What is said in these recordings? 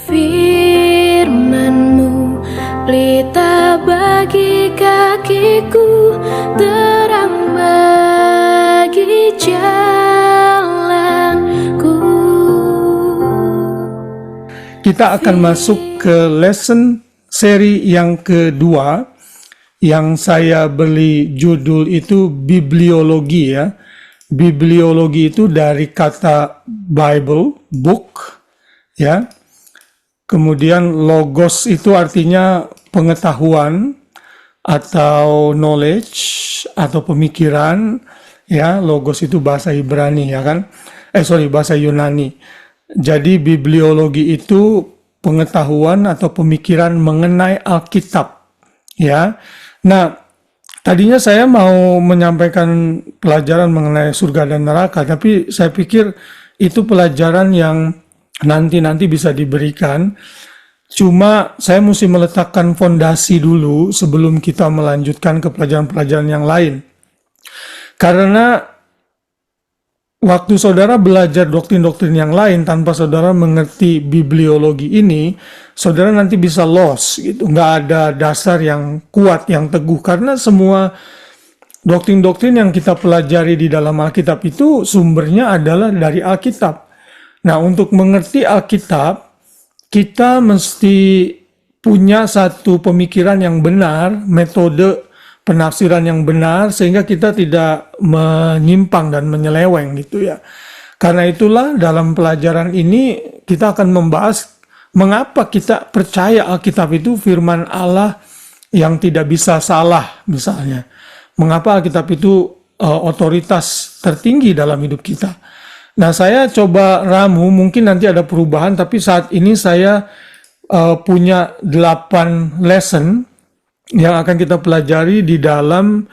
Firman-Mu pelita bagi kakiku, terang bagi jalanku. Kita akan masuk ke lesson seri yang kedua yang saya beri judul itu bibliologi ya. Bibliologi itu dari kata Bible, book ya. Kemudian logos itu artinya pengetahuan atau knowledge atau pemikiran ya. Logos itu bahasa Ibrani ya kan. Bahasa Yunani. Jadi bibliologi itu pengetahuan atau pemikiran mengenai Alkitab ya. Nah, tadinya saya mau menyampaikan pelajaran mengenai surga dan neraka, tapi saya pikir itu pelajaran yang nanti bisa diberikan. Cuma saya mesti meletakkan fondasi dulu sebelum kita melanjutkan ke pelajaran-pelajaran yang lain. Karena waktu saudara belajar doktrin-doktrin yang lain tanpa saudara mengerti bibliologi ini, saudara nanti bisa lost gitu. Nggak ada dasar yang kuat, yang teguh. Karena semua doktrin-doktrin yang kita pelajari di dalam Alkitab itu sumbernya adalah dari Alkitab. Nah, untuk mengerti Alkitab, kita mesti punya satu pemikiran yang benar, metode penafsiran yang benar, sehingga kita tidak menyimpang dan menyeleweng gitu ya. Karena itulah dalam pelajaran ini kita akan membahas mengapa kita percaya Alkitab itu firman Allah yang tidak bisa salah misalnya. Mengapa Alkitab itu otoritas tertinggi dalam hidup kita. Nah, saya coba ramu, mungkin nanti ada perubahan, tapi saat ini saya punya 8 lesson yang akan kita pelajari di dalam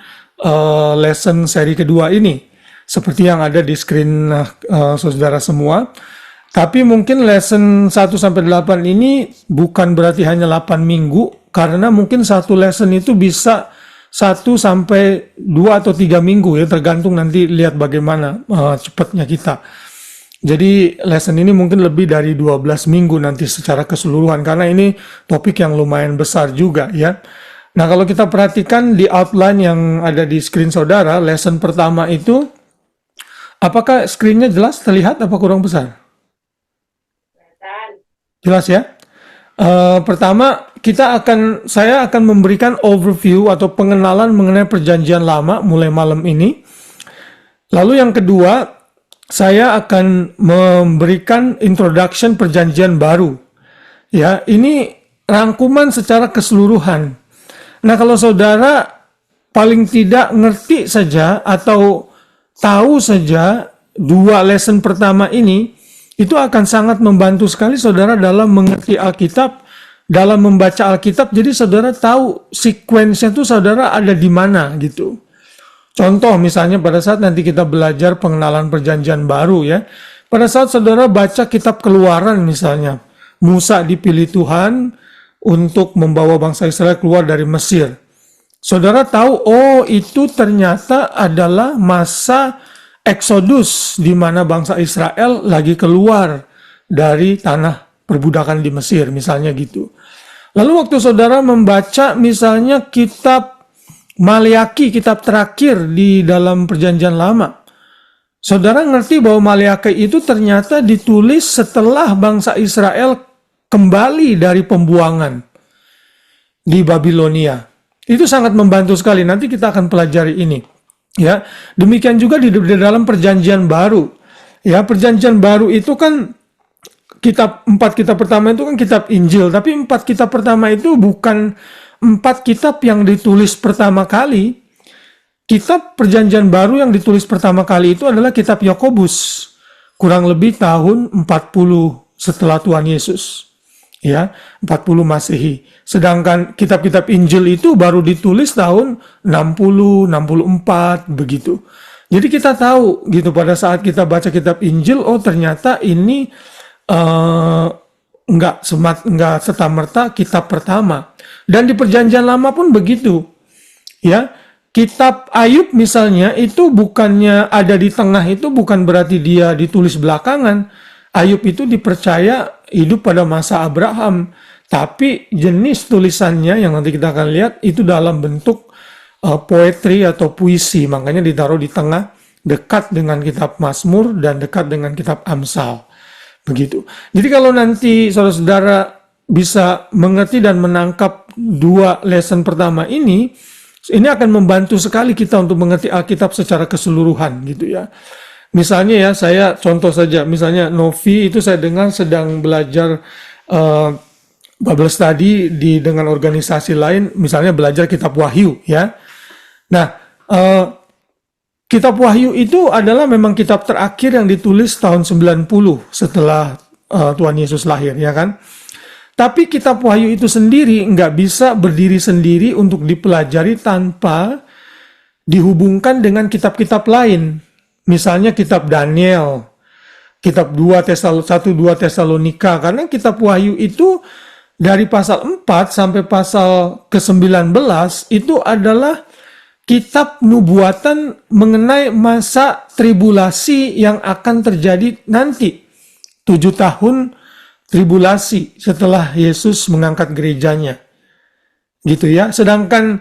lesson seri kedua ini. Seperti yang ada di screen saudara semua. Tapi mungkin lesson 1-8 ini bukan berarti hanya 8 minggu, karena mungkin satu lesson itu bisa 1-2 atau 3 minggu ya, tergantung nanti lihat bagaimana cepatnya kita. Jadi lesson ini mungkin lebih dari 12 minggu nanti secara keseluruhan, karena ini topik yang lumayan besar juga ya. Nah, kalau kita perhatikan di outline yang ada di screen saudara, lesson pertama itu, apakah screen-nya jelas terlihat apa kurang besar? Jelas ya? Pertama, saya akan memberikan overview atau pengenalan mengenai perjanjian lama mulai malam ini. Lalu yang kedua, saya akan memberikan introduction perjanjian baru. Ya, ini rangkuman secara keseluruhan. Nah, kalau saudara paling tidak ngerti saja atau tahu saja 2 lesson pertama ini, itu akan sangat membantu sekali saudara dalam mengerti Alkitab, dalam membaca Alkitab. Jadi saudara tahu sequence-nya itu saudara ada di mana gitu. Contoh misalnya pada saat nanti kita belajar pengenalan perjanjian baru ya. Pada saat saudara baca kitab Keluaran misalnya, Musa dipilih Tuhan untuk membawa bangsa Israel keluar dari Mesir. Saudara tahu, oh itu ternyata adalah masa Exodus, di mana bangsa Israel lagi keluar dari tanah perbudakan di Mesir, misalnya gitu. Lalu waktu saudara membaca misalnya kitab Maleakhi, kitab terakhir di dalam perjanjian lama, saudara ngerti bahwa Maleakhi itu ternyata ditulis setelah bangsa Israel kembali dari pembuangan di Babilonia. Itu sangat membantu sekali, nanti kita akan pelajari ini. Ya, demikian juga di dalam perjanjian baru. Ya, perjanjian baru itu kan 4 kitab pertama itu kan kitab Injil, tapi 4 kitab pertama itu bukan 4 kitab yang ditulis pertama kali. Kitab perjanjian baru yang ditulis pertama kali itu adalah kitab Yakobus, kurang lebih tahun 40 setelah Tuhan Yesus. Ya, 40 Masehi. Sedangkan kitab-kitab Injil itu baru ditulis tahun 60, 64 begitu. Jadi kita tahu gitu pada saat kita baca kitab Injil, oh ternyata ini enggak serta-merta kitab pertama. Dan di perjanjian lama pun begitu. Ya, kitab Ayub misalnya itu bukannya ada di tengah, itu bukan berarti dia ditulis belakangan. Ayub itu dipercaya hidup pada masa Abraham, tapi jenis tulisannya yang nanti kita akan lihat itu dalam bentuk poetry atau puisi, makanya ditaruh di tengah, dekat dengan kitab Mazmur dan dekat dengan kitab Amsal. Begitu. Jadi kalau nanti saudara-saudara bisa mengerti dan menangkap dua lesson pertama ini akan membantu sekali kita untuk mengerti Alkitab secara keseluruhan gitu ya. Misalnya ya, saya contoh saja, misalnya Novi itu saya dengar sedang belajar Bible study dengan organisasi lain, misalnya belajar kitab Wahyu ya. Nah, kitab Wahyu itu adalah memang kitab terakhir yang ditulis tahun 90 setelah Tuhan Yesus lahir, ya kan? Tapi kitab Wahyu itu sendiri nggak bisa berdiri sendiri untuk dipelajari tanpa dihubungkan dengan kitab-kitab lain. Misalnya kitab Daniel, kitab 1-2 Tesalonika, karena kitab Wahyu itu dari pasal 4 sampai pasal ke-19 itu adalah kitab nubuatan mengenai masa tribulasi yang akan terjadi nanti. 7 tahun tribulasi setelah Yesus mengangkat gerejanya. Gitu ya. Sedangkan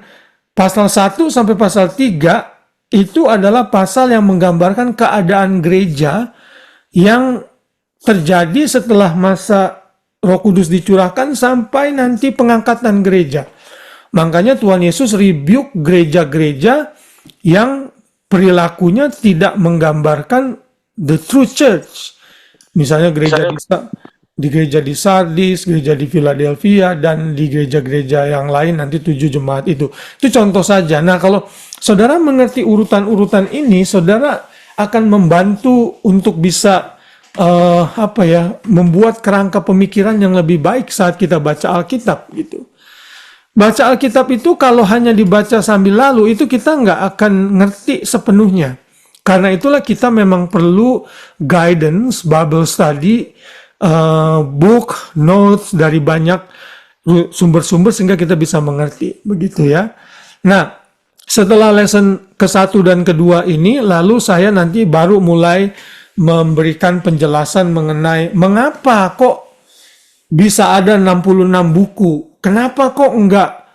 pasal 1 sampai pasal 3 itu adalah pasal yang menggambarkan keadaan gereja yang terjadi setelah masa Roh Kudus dicurahkan sampai nanti pengangkatan gereja. Makanya Tuhan Yesus rebuke gereja-gereja yang perilakunya tidak menggambarkan the true church. Misalnya gereja di Sardis, gereja di Philadelphia, dan di gereja-gereja yang lain nanti 7 jemaat itu. Itu contoh saja. Nah, kalau saudara mengerti urutan-urutan ini, saudara akan membantu untuk bisa membuat kerangka pemikiran yang lebih baik saat kita baca Alkitab gitu. Baca Alkitab itu kalau hanya dibaca sambil lalu, itu kita nggak akan ngerti sepenuhnya. Karena itulah kita memang perlu guidance, Bible study, book, notes dari banyak sumber-sumber sehingga kita bisa mengerti. Begitu ya. Nah, setelah lesson ke-1 dan ke-2 ini, lalu saya nanti baru mulai memberikan penjelasan mengenai mengapa kok bisa ada 66 buku. Kenapa kok enggak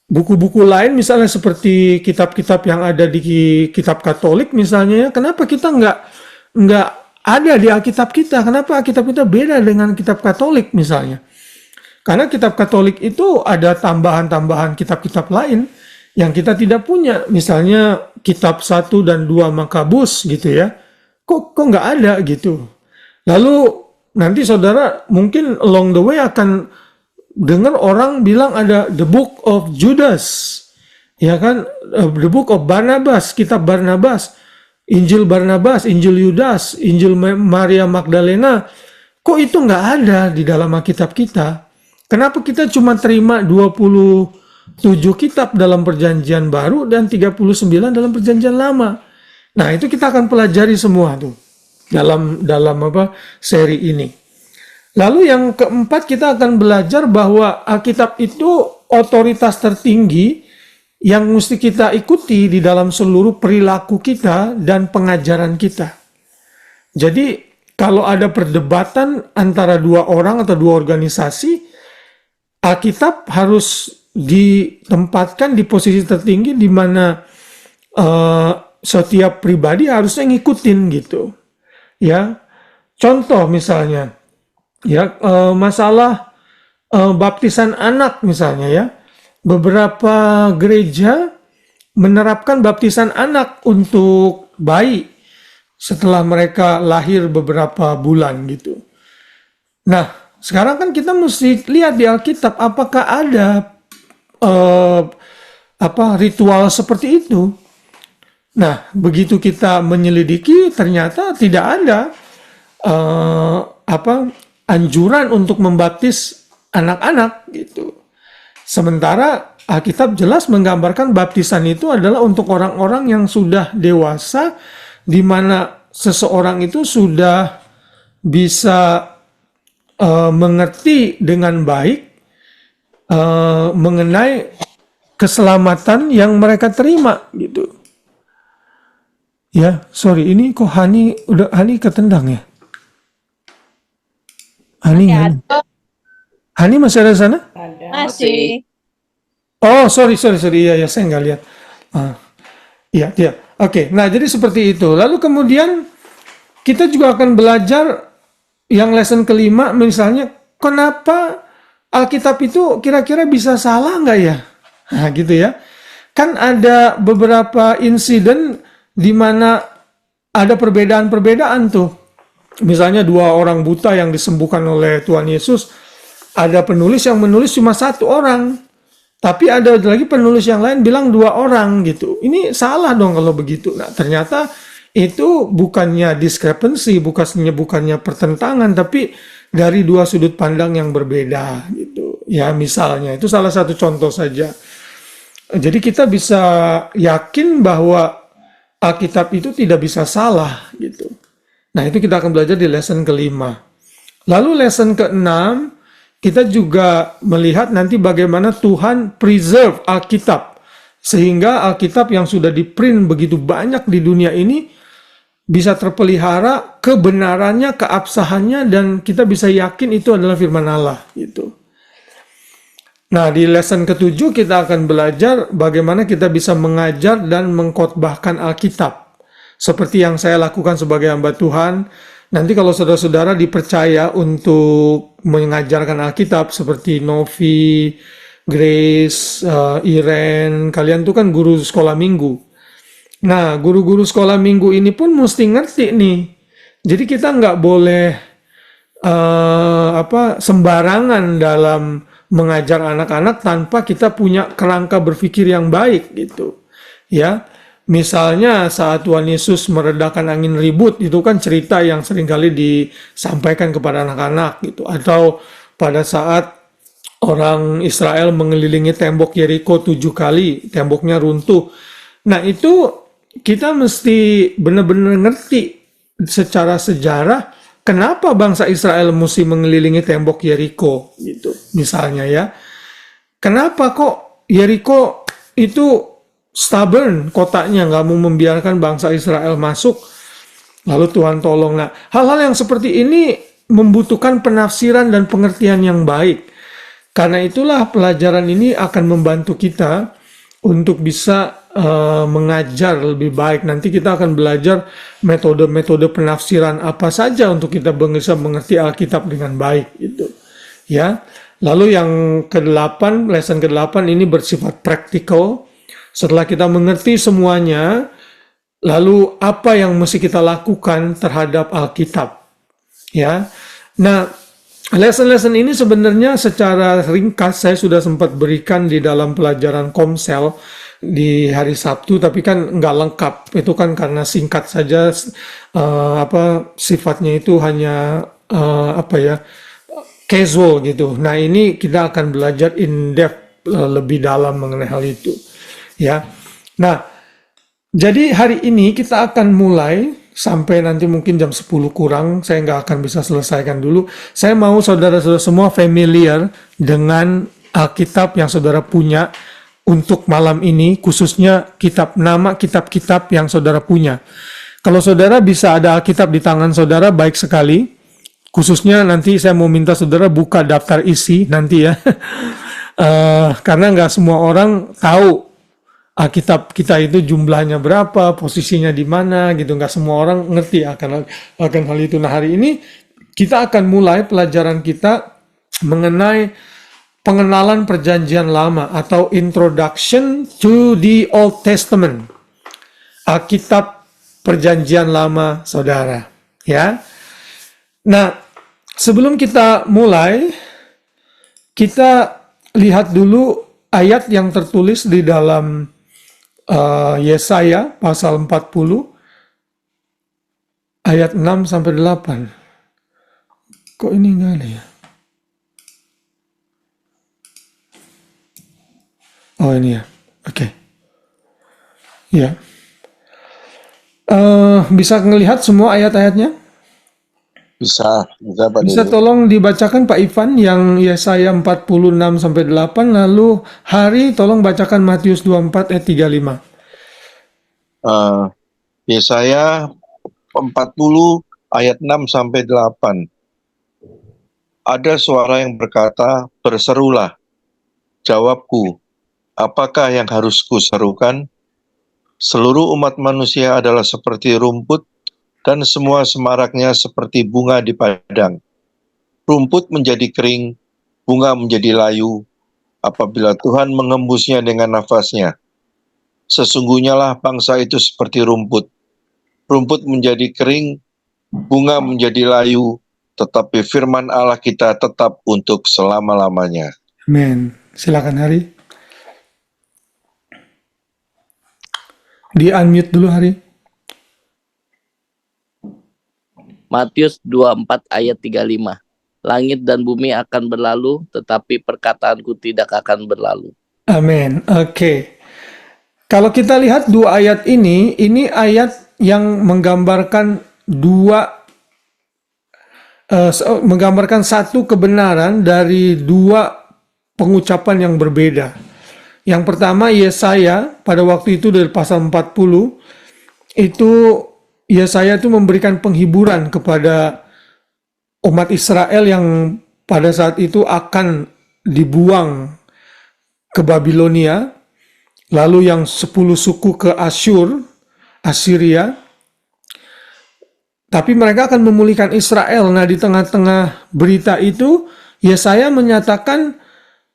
buku-buku lain misalnya seperti kitab-kitab yang ada di kitab Katolik misalnya ya, kenapa kita enggak ada di Alkitab kita? Kenapa Alkitab kita beda dengan kitab Katolik misalnya? Karena kitab Katolik itu ada tambahan-tambahan kitab-kitab lain yang kita tidak punya. Misalnya kitab 1 dan 2 Makabus gitu ya. Kok enggak ada gitu. Lalu nanti saudara mungkin along the way akan dengar orang bilang ada the book of Judas, ya kan, the book of Barnabas, kitab Barnabas, Injil Barnabas, Injil Yudas, Injil Maria Magdalena. Kok itu nggak ada di dalam Alkitab kita? Kenapa kita cuma terima 27 kitab dalam perjanjian baru dan 39 dalam perjanjian lama? Nah, itu kita akan pelajari semua tuh dalam seri ini. Lalu yang keempat, kita akan belajar bahwa Alkitab itu otoritas tertinggi yang mesti kita ikuti di dalam seluruh perilaku kita dan pengajaran kita. Jadi kalau ada perdebatan antara dua orang atau dua organisasi, Alkitab harus ditempatkan di posisi tertinggi di mana setiap pribadi harusnya ngikutin gitu. Ya, contoh misalnya. Ya, masalah baptisan anak misalnya ya. Beberapa gereja menerapkan baptisan anak untuk bayi setelah mereka lahir beberapa bulan gitu. Nah, sekarang kan kita mesti lihat di Alkitab apakah ada ritual seperti itu. Nah, begitu kita menyelidiki ternyata tidak ada anjuran untuk membaptis anak-anak gitu. Sementara Alkitab jelas menggambarkan baptisan itu adalah untuk orang-orang yang sudah dewasa, di mana seseorang itu sudah bisa mengerti dengan baik mengenai keselamatan yang mereka terima gitu. Ya, sorry, ini kok Hani ketendang ya? Hani, Masih Hani. ada. Hani masih ada di sana? Masih. Oh, sorry. Iya, saya nggak lihat. Ah, iya. Oke, nah jadi seperti itu. Lalu kemudian kita juga akan belajar yang lesson kelima, misalnya kenapa Alkitab itu kira-kira bisa salah nggak ya? Nah, gitu ya. Kan ada beberapa insiden di mana ada perbedaan-perbedaan tuh. Misalnya dua orang buta yang disembuhkan oleh Tuhan Yesus, ada penulis yang menulis cuma satu orang. Tapi ada lagi penulis yang lain bilang dua orang gitu. Ini salah dong kalau begitu. Nah, ternyata itu bukannya discrepancy, bukannya pertentangan, tapi dari dua sudut pandang yang berbeda gitu. Ya, misalnya itu salah satu contoh saja. Jadi kita bisa yakin bahwa Alkitab itu tidak bisa salah gitu. Nah, itu kita akan belajar di lesson kelima. Lalu lesson keenam, kita juga melihat nanti bagaimana Tuhan preserve Alkitab. Sehingga Alkitab yang sudah di-print begitu banyak di dunia ini bisa terpelihara kebenarannya, keabsahannya, dan kita bisa yakin itu adalah firman Allah. Gitu. Nah, di lesson ketujuh kita akan belajar bagaimana kita bisa mengajar dan mengkhotbahkan Alkitab. Seperti yang saya lakukan sebagai hamba Tuhan. Nanti kalau saudara-saudara dipercaya untuk mengajarkan Alkitab seperti Novi, Grace, Iren, kalian tuh kan guru sekolah minggu. Nah, guru-guru sekolah minggu ini pun mesti ngerti nih. Jadi kita nggak boleh sembarangan dalam mengajar anak-anak tanpa kita punya kerangka berpikir yang baik gitu. Ya. Misalnya saat Tuhan Yesus meredakan angin ribut, itu kan cerita yang seringkali disampaikan kepada anak-anak gitu. Atau pada saat orang Israel mengelilingi tembok Yeriko 7 kali, temboknya runtuh. Nah itu kita mesti benar-benar ngerti secara sejarah kenapa bangsa Israel mesti mengelilingi tembok Yeriko gitu. Misalnya ya, kenapa kok Yeriko itu stubborn kotanya, nggak mau membiarkan bangsa Israel masuk, lalu Tuhan tolong. Nah, hal-hal yang seperti ini membutuhkan penafsiran dan pengertian yang baik. Karena itulah pelajaran ini akan membantu kita untuk bisa mengajar lebih baik. Nanti kita akan belajar metode-metode penafsiran apa saja untuk kita bisa mengerti Alkitab dengan baik itu. Ya. Lalu yang ke-8, lesson ke-8 ini bersifat praktikal. Setelah kita mengerti semuanya, lalu apa yang mesti kita lakukan terhadap Alkitab? Ya, nah lesson-lesson ini sebenarnya secara ringkas saya sudah sempat berikan di dalam pelajaran Komsel di hari Sabtu, tapi kan nggak lengkap. Itu kan karena singkat saja, sifatnya itu hanya casual gitu. Nah ini kita akan belajar in depth lebih dalam mengenai hal itu. Ya, nah, jadi hari ini kita akan mulai sampai nanti mungkin jam 10 kurang, saya nggak akan bisa selesaikan dulu. Saya mau saudara-saudara semua familiar dengan Alkitab yang saudara punya untuk malam ini, khususnya nama kitab-kitab yang saudara punya. Kalau saudara bisa ada Alkitab di tangan saudara, baik sekali. Khususnya nanti saya mau minta saudara buka daftar isi nanti ya. Karena nggak semua orang tahu Alkitab kita itu jumlahnya berapa, posisinya di mana gitu, nggak semua orang ngerti akan hal itu. Nah hari ini kita akan mulai pelajaran kita mengenai pengenalan perjanjian lama atau Introduction to the Old Testament. Alkitab perjanjian lama saudara. Ya. Nah sebelum kita mulai, kita lihat dulu ayat yang tertulis di dalam Yesaya pasal 40 ayat 6 sampai 8. Kok ini enggak ada ya? Oh ini ya. Oke. Ya. Bisa ngelihat semua ayat-ayatnya? Bisa Pak Bisa Dede. tolong dibacakan Pak Ivan yang Yesaya 46 sampai 8, lalu Hari tolong bacakan Matius 24 ayat 35. Yesaya 40 ayat 6 sampai 8. Ada suara yang berkata, "Berserulah." Jawabku, apakah yang harus kuserukan? Seluruh umat manusia adalah seperti rumput, dan semua semaraknya seperti bunga di padang. Rumput menjadi kering, bunga menjadi layu, apabila Tuhan mengembusnya dengan nafasnya. Sesungguhnya lah bangsa itu seperti rumput. Rumput menjadi kering, bunga menjadi layu, tetapi firman Allah kita tetap untuk selama-lamanya. Amin. Silakan Hari. Di unmute dulu Hari. Matius 24 ayat 35. Langit dan bumi akan berlalu, tetapi perkataanku tidak akan berlalu. Amin. Oke. Kalau kita lihat dua ayat ini ayat yang menggambarkan menggambarkan satu kebenaran dari dua pengucapan yang berbeda. Yang pertama Yesaya pada waktu itu dari pasal 40 itu Yesaya itu memberikan penghiburan kepada umat Israel yang pada saat itu akan dibuang ke Babilonia, lalu yang 10 suku ke Assyria, tapi mereka akan memulihkan Israel. Nah, di tengah-tengah berita itu Yesaya menyatakan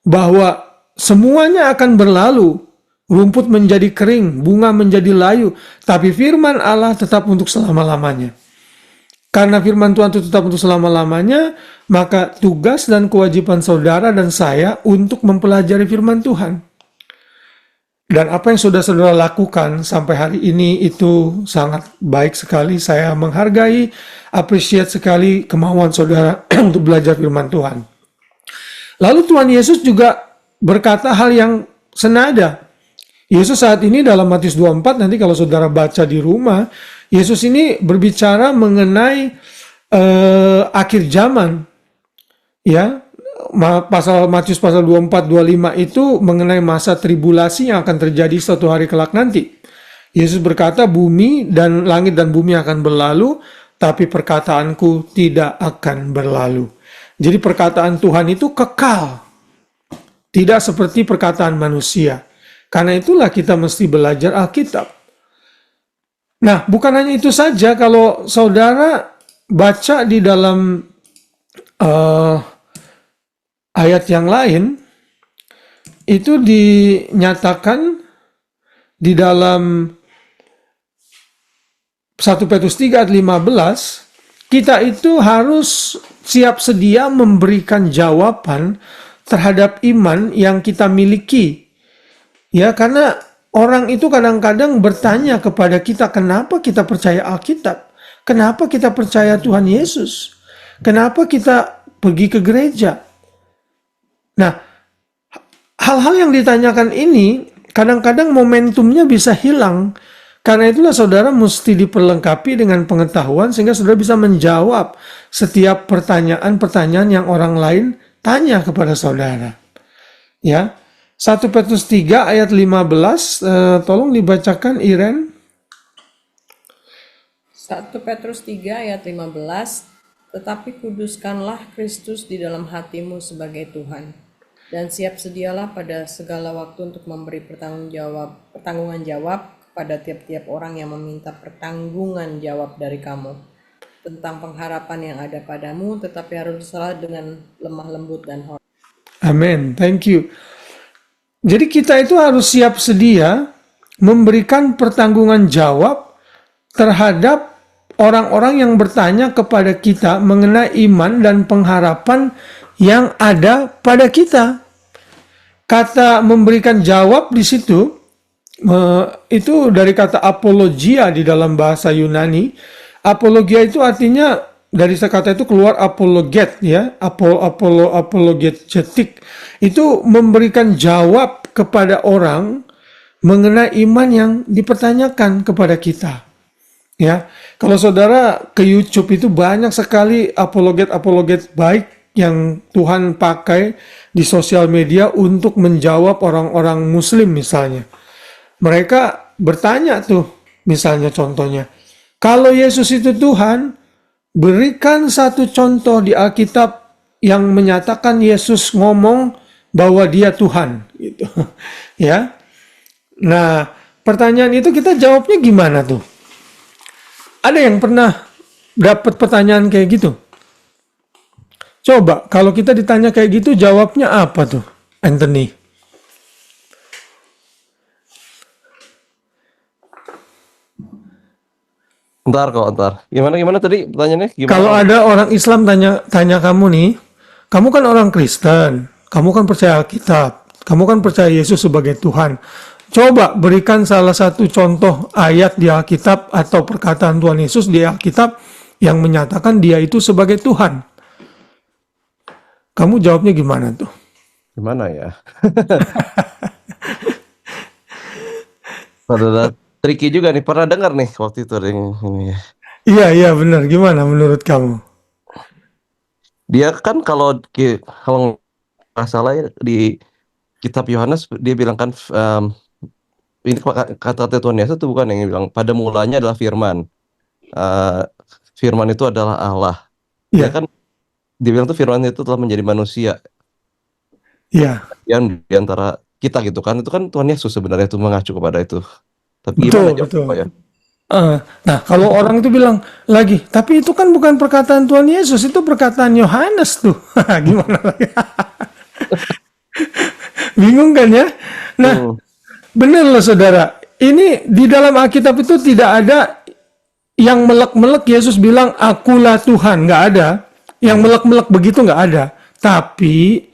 bahwa semuanya akan berlalu, rumput menjadi kering, bunga menjadi layu, tapi firman Allah tetap untuk selama-lamanya. Karena firman Tuhan itu tetap untuk selama-lamanya, maka tugas dan kewajiban saudara dan saya untuk mempelajari firman Tuhan. Dan apa yang sudah saudara lakukan sampai hari ini itu sangat baik sekali. Saya menghargai, appreciate sekali kemauan saudara untuk belajar firman Tuhan. Lalu Tuhan Yesus juga berkata hal yang senada. Yesus saat ini dalam Matius 24, nanti kalau saudara baca di rumah, Yesus ini berbicara mengenai akhir zaman. Ya, Matius pasal 24, 25 itu mengenai masa tribulasi yang akan terjadi suatu hari kelak nanti. Yesus berkata, bumi dan langit dan bumi akan berlalu, tapi perkataanku tidak akan berlalu. Jadi perkataan Tuhan itu kekal, tidak seperti perkataan manusia. Karena itulah kita mesti belajar Alkitab. Nah, bukan hanya itu saja, kalau saudara baca di dalam ayat yang lain, itu dinyatakan di dalam 1 Petrus 3 ayat 15, kita itu harus siap sedia memberikan jawaban terhadap iman yang kita miliki. Ya, karena orang itu kadang-kadang bertanya kepada kita, kenapa kita percaya Alkitab? Kenapa kita percaya Tuhan Yesus? Kenapa kita pergi ke gereja? Nah, hal-hal yang ditanyakan ini kadang-kadang momentumnya bisa hilang. Karena itulah saudara mesti diperlengkapi dengan pengetahuan sehingga saudara bisa menjawab setiap pertanyaan-pertanyaan yang orang lain tanya kepada saudara. Ya. 1 Petrus 3 ayat 15, tolong dibacakan Iren. 1 Petrus 3 ayat 15, tetapi kuduskanlah Kristus di dalam hatimu sebagai Tuhan, dan siap sedialah pada segala waktu untuk memberi pertanggungan jawab kepada tiap-tiap orang yang meminta pertanggungan jawab dari kamu tentang pengharapan yang ada padamu, tetapi harus salah dengan lemah lembut dan hormat. Amin, thank you. Jadi kita itu harus siap sedia memberikan pertanggungan jawab terhadap orang-orang yang bertanya kepada kita mengenai iman dan pengharapan yang ada pada kita. Kata memberikan jawab di situ, itu dari kata apologia di dalam bahasa Yunani. Apologia itu artinya dari kata itu keluar apologet, ya, apologetik. Itu memberikan jawab kepada orang mengenai iman yang dipertanyakan kepada kita. Ya, kalau saudara ke YouTube itu banyak sekali apologet baik yang Tuhan pakai di sosial media untuk menjawab orang-orang Muslim misalnya. Mereka bertanya tuh, misalnya contohnya, kalau Yesus itu Tuhan, berikan satu contoh di Alkitab yang menyatakan Yesus ngomong bahwa dia Tuhan gitu. Ya. Nah, pertanyaan itu kita jawabnya gimana tuh? Ada yang pernah dapat pertanyaan kayak gitu? Coba kalau kita ditanya kayak gitu jawabnya apa tuh, Anthony? Ntar. Gimana tadi pertanyaannya? Gimana? Kalau ada orang Islam tanya kamu nih, kamu kan orang Kristen, kamu kan percaya Alkitab, kamu kan percaya Yesus sebagai Tuhan. Coba berikan salah satu contoh ayat di Alkitab atau perkataan Tuhan Yesus di Alkitab yang menyatakan dia itu sebagai Tuhan. Kamu jawabnya gimana tuh? Gimana ya? Pada tricky juga nih. Pernah dengar nih waktu itu ini. Iya benar. Gimana menurut kamu? Dia kan kalau nggak salah ya, di kitab Yohanes dia bilang kan ini kata Tuhan Yesus itu bukan yang bilang pada mulanya adalah Firman. Firman itu adalah Allah. Iya. Dia kan dia bilang tuh Firman itu telah menjadi manusia. Iya. Yang di antara kita gitu kan, itu kan Tuhan Yesus sebenarnya itu mengacu kepada itu. Tapi gimana Betul. jawabnya, ya? Nah, kalau orang itu bilang lagi, tapi itu kan bukan perkataan Tuhan Yesus, itu perkataan Yohanes tuh. Gimana lagi? Bingung kan ya? Nah, benar loh saudara. Ini di dalam Alkitab itu tidak ada yang melek-melek Yesus bilang, akulah Tuhan. Nggak ada. Yang melek-melek begitu nggak ada. Tapi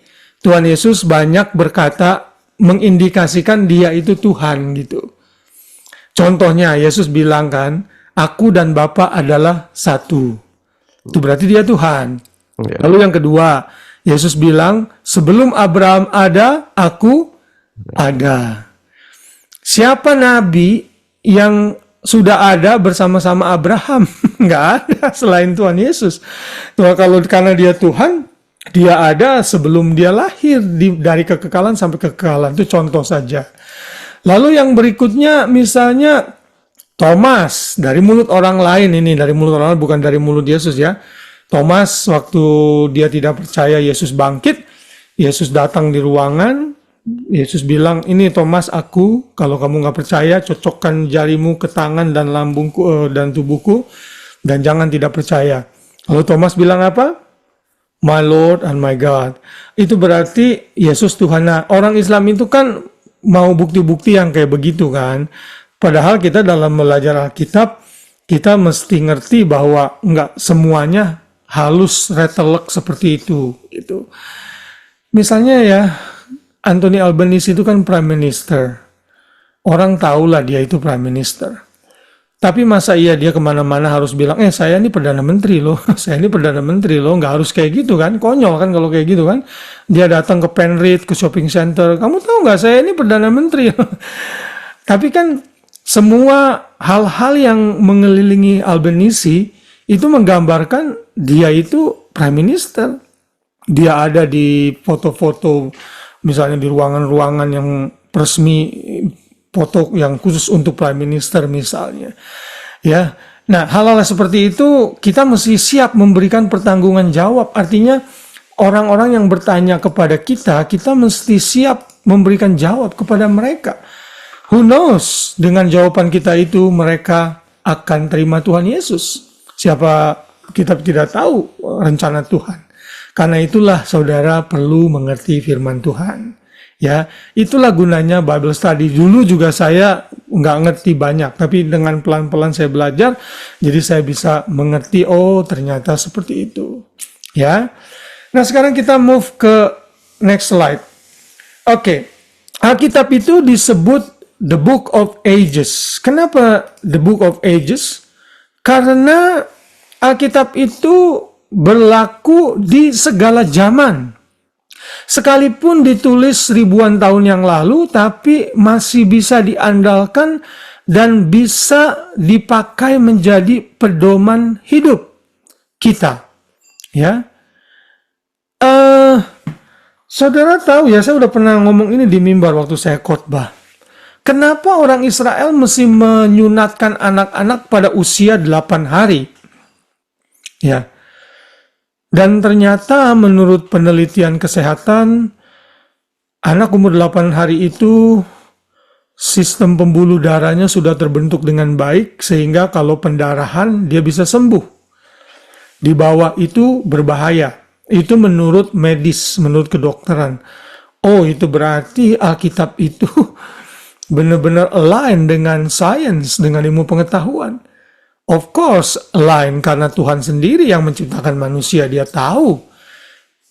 Tuhan Yesus banyak berkata, mengindikasikan dia itu Tuhan gitu. Contohnya Yesus bilang kan, aku dan Bapa adalah satu. Itu berarti dia Tuhan. Ya. Lalu yang kedua, Yesus bilang, sebelum Abraham ada, aku ada. Siapa nabi yang sudah ada bersama-sama Abraham? Nggak ada selain Tuhan Yesus. Tuh, kalau karena dia Tuhan, dia ada sebelum dia lahir dari kekekalan sampai kekekalan. Itu contoh saja. Lalu yang berikutnya misalnya Thomas, dari mulut orang lain ini, dari mulut orang lain bukan dari mulut Yesus ya. Thomas waktu dia tidak percaya Yesus bangkit, Yesus datang di ruangan, Yesus bilang, ini Thomas aku, kalau kamu nggak percaya cocokkan jarimu ke tangan dan lambungku dan tubuhku, dan jangan tidak percaya. Lalu Thomas bilang apa? My Lord and my God. Itu berarti Yesus Tuhan. Nah, orang Islam itu kan mau bukti-bukti yang kayak begitu kan. Padahal kita dalam belajar Alkitab, kita mesti ngerti bahwa nggak semuanya halus retelek seperti itu. Gitu. Misalnya ya, Anthony Albanese itu kan Prime Minister. Orang tahulah dia itu Prime Minister. Tapi masa iya dia kemana-mana harus bilang, saya ini Perdana Menteri loh, saya ini Perdana Menteri loh, nggak harus kayak gitu kan, konyol kan kalau kayak gitu kan. Dia datang ke Penrith, ke shopping center, kamu tahu nggak saya ini Perdana Menteri. Tapi kan semua hal-hal yang mengelilingi Albanese itu menggambarkan dia itu Prime Minister. Dia ada di foto-foto, misalnya di ruangan-ruangan yang resmi, foto yang khusus untuk Prime Minister misalnya. Ya. Nah, hal-hal seperti itu kita mesti siap memberikan pertanggungan jawab. Artinya orang-orang yang bertanya kepada kita mesti siap memberikan jawab kepada mereka. Who knows, dengan jawaban kita itu mereka akan terima Tuhan Yesus. Siapa, kita tidak tahu rencana Tuhan. Karena itulah saudara perlu mengerti firman Tuhan. Ya, itulah gunanya Bible Study. Dulu juga saya nggak ngerti banyak, tapi dengan pelan-pelan saya belajar, jadi saya bisa mengerti, oh ternyata seperti itu. Ya, nah sekarang kita move ke next slide. Oke, Alkitab itu disebut the Book of Ages. Kenapa the Book of Ages? Karena Alkitab itu berlaku di segala zaman. Sekalipun ditulis ribuan tahun yang lalu, tapi masih bisa diandalkan dan bisa dipakai menjadi pedoman hidup kita. Ya, saudara tahu ya, saya udah pernah ngomong ini di mimbar waktu saya khotbah. Kenapa orang Israel mesti menyunatkan anak-anak pada usia 8 hari? Ya. Dan ternyata menurut penelitian kesehatan, anak umur 8 hari itu sistem pembuluh darahnya sudah terbentuk dengan baik sehingga kalau pendarahan dia bisa sembuh. Di bawah itu berbahaya. Itu menurut medis, menurut kedokteran. Oh, itu berarti Alkitab itu benar-benar align dengan sains, dengan ilmu pengetahuan. Of course, align karena Tuhan sendiri yang menciptakan manusia. Dia tahu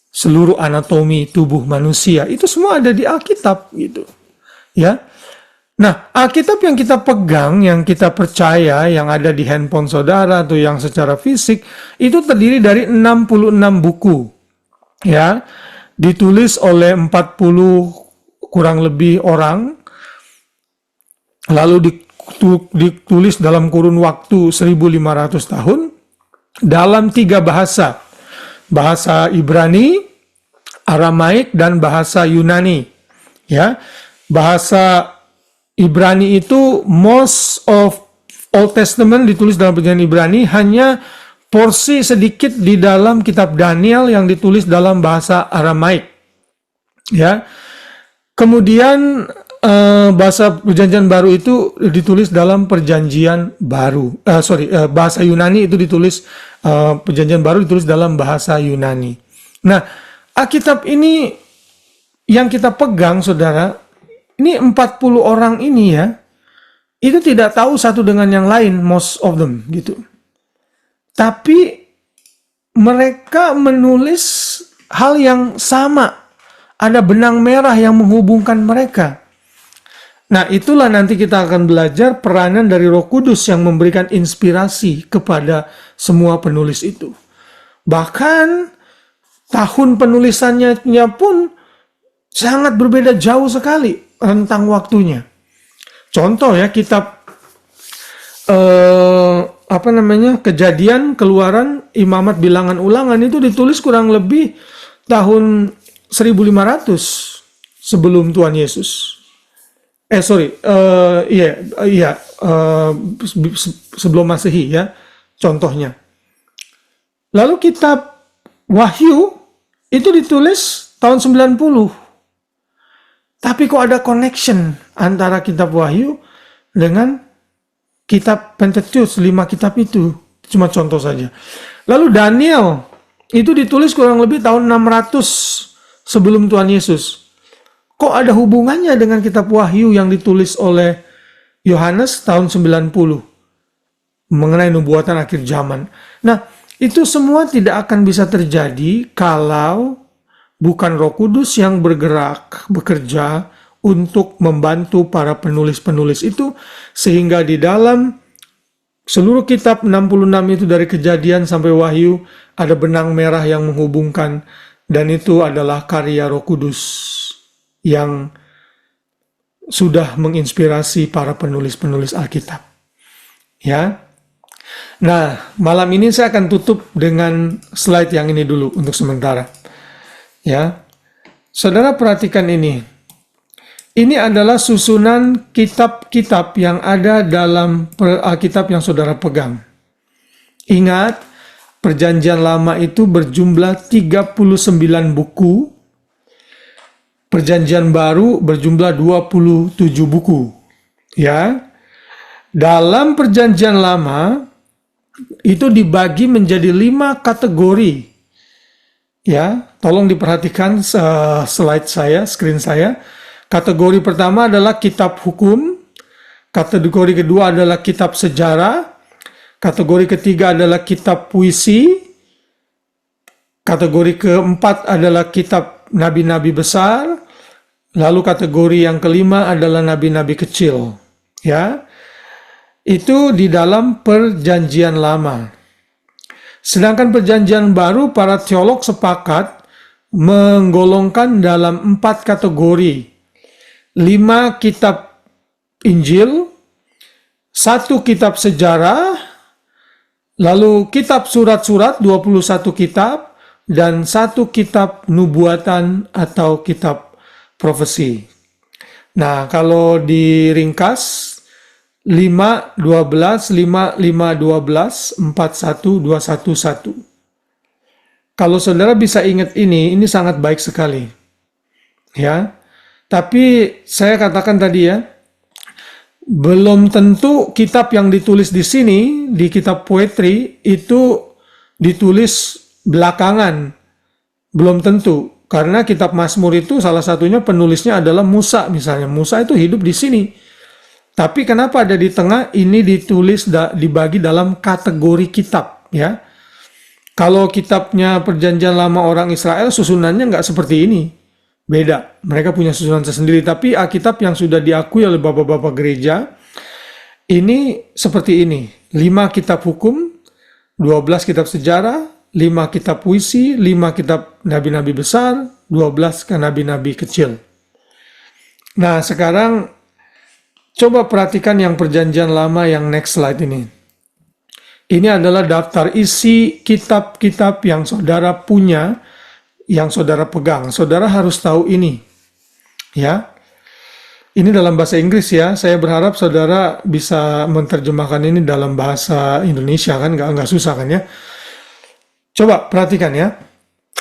seluruh anatomi tubuh manusia. Itu semua ada di Alkitab gitu. Ya. Nah, Alkitab yang kita pegang, yang kita percaya, yang ada di handphone saudara atau yang secara fisik, itu terdiri dari 66 buku. Ya, ditulis oleh 40 kurang lebih orang, lalu ditulis dalam kurun waktu 1500 tahun, dalam 3 bahasa. Bahasa Ibrani, Aramaik, dan bahasa Yunani. Ya, bahasa Ibrani itu most of Old Testament ditulis dalam perjanjian Ibrani, hanya porsi sedikit di dalam kitab Daniel yang ditulis dalam bahasa Aramaik. Ya. Kemudian bahasa perjanjian baru itu ditulis dalam perjanjian baru. Bahasa Yunani itu ditulis perjanjian baru ditulis dalam bahasa Yunani. Nah, Alkitab ini yang kita pegang, saudara, ini 40 orang ini ya, itu tidak tahu satu dengan yang lain, most of them gitu. Tapi mereka menulis hal yang sama. Ada benang merah yang menghubungkan mereka. Nah, itulah nanti kita akan belajar peranan dari Roh Kudus yang memberikan inspirasi kepada semua penulis itu. Bahkan tahun penulisannya pun sangat berbeda jauh sekali rentang waktunya. Contoh ya, kitab Kejadian, Keluaran, Imamat, Bilangan, Ulangan itu ditulis kurang lebih tahun 1500 sebelum Tuhan Yesus. Sebelum Masehi ya, contohnya. Lalu kitab Wahyu itu ditulis tahun 90. Tapi kok ada connection antara kitab Wahyu dengan kitab Pentateuch, 5 kitab itu. Cuma contoh saja. Lalu Daniel itu ditulis kurang lebih tahun 600 sebelum Tuhan Yesus. Kok ada hubungannya dengan kitab Wahyu yang ditulis oleh Yohanes tahun 90 mengenai nubuatan akhir zaman. Nah, itu semua tidak akan bisa terjadi kalau bukan Roh Kudus yang bekerja untuk membantu para penulis-penulis itu, sehingga di dalam seluruh kitab 66 itu dari Kejadian sampai Wahyu ada benang merah yang menghubungkan, dan itu adalah karya Roh Kudus yang sudah menginspirasi para penulis-penulis Alkitab. Ya. Nah, malam ini saya akan tutup dengan slide yang ini dulu untuk sementara. Ya. Saudara perhatikan ini. Ini adalah susunan kitab-kitab yang ada dalam Alkitab yang saudara pegang. Ingat, Perjanjian Lama itu berjumlah 39 buku. Perjanjian Baru berjumlah 27 buku. Ya. Dalam Perjanjian Lama itu dibagi menjadi 5 kategori. Ya, tolong diperhatikan slide saya, screen saya. Kategori pertama adalah kitab hukum. Kategori kedua adalah kitab sejarah. Kategori ketiga adalah kitab puisi. Kategori keempat adalah kitab nabi-nabi besar. Lalu kategori yang kelima adalah nabi-nabi kecil. Ya. Itu di dalam Perjanjian Lama. Sedangkan Perjanjian Baru, para teolog sepakat menggolongkan dalam 4 kategori. 5 kitab Injil, 1 kitab sejarah, lalu kitab surat-surat 21 kitab, dan 1 kitab nubuatan atau kitab profesi. Nah, kalau diringkas 5, 12, 5, 5, 12, 4, 1, 2, 1, 1. Kalau saudara bisa ingat ini sangat baik sekali. Ya. Tapi saya katakan tadi ya, belum tentu kitab yang ditulis di sini, di kitab poetry, itu ditulis belakangan. Belum tentu. Karena kitab Mazmur itu salah satunya penulisnya adalah Musa misalnya. Musa itu hidup di sini. Tapi kenapa ada di tengah? Ini ditulis, dibagi dalam kategori kitab. Ya. Kalau kitabnya Perjanjian Lama orang Israel, susunannya nggak seperti ini. Beda, mereka punya susunan tersendiri. Tapi Alkitab yang sudah diakui oleh bapak-bapak gereja, ini seperti ini. 5 kitab hukum, 12 kitab sejarah, 5 kitab puisi, 5 kitab nabi-nabi besar, 12 ke nabi-nabi kecil. Nah, sekarang coba perhatikan yang Perjanjian Lama yang next slide ini. Ini adalah daftar isi kitab-kitab yang saudara punya, yang saudara pegang. Saudara harus tahu ini. Ya. Ini dalam bahasa Inggris ya. Saya berharap saudara bisa menerjemahkan ini dalam bahasa Indonesia kan, nggak susah kan ya. Coba perhatikan ya.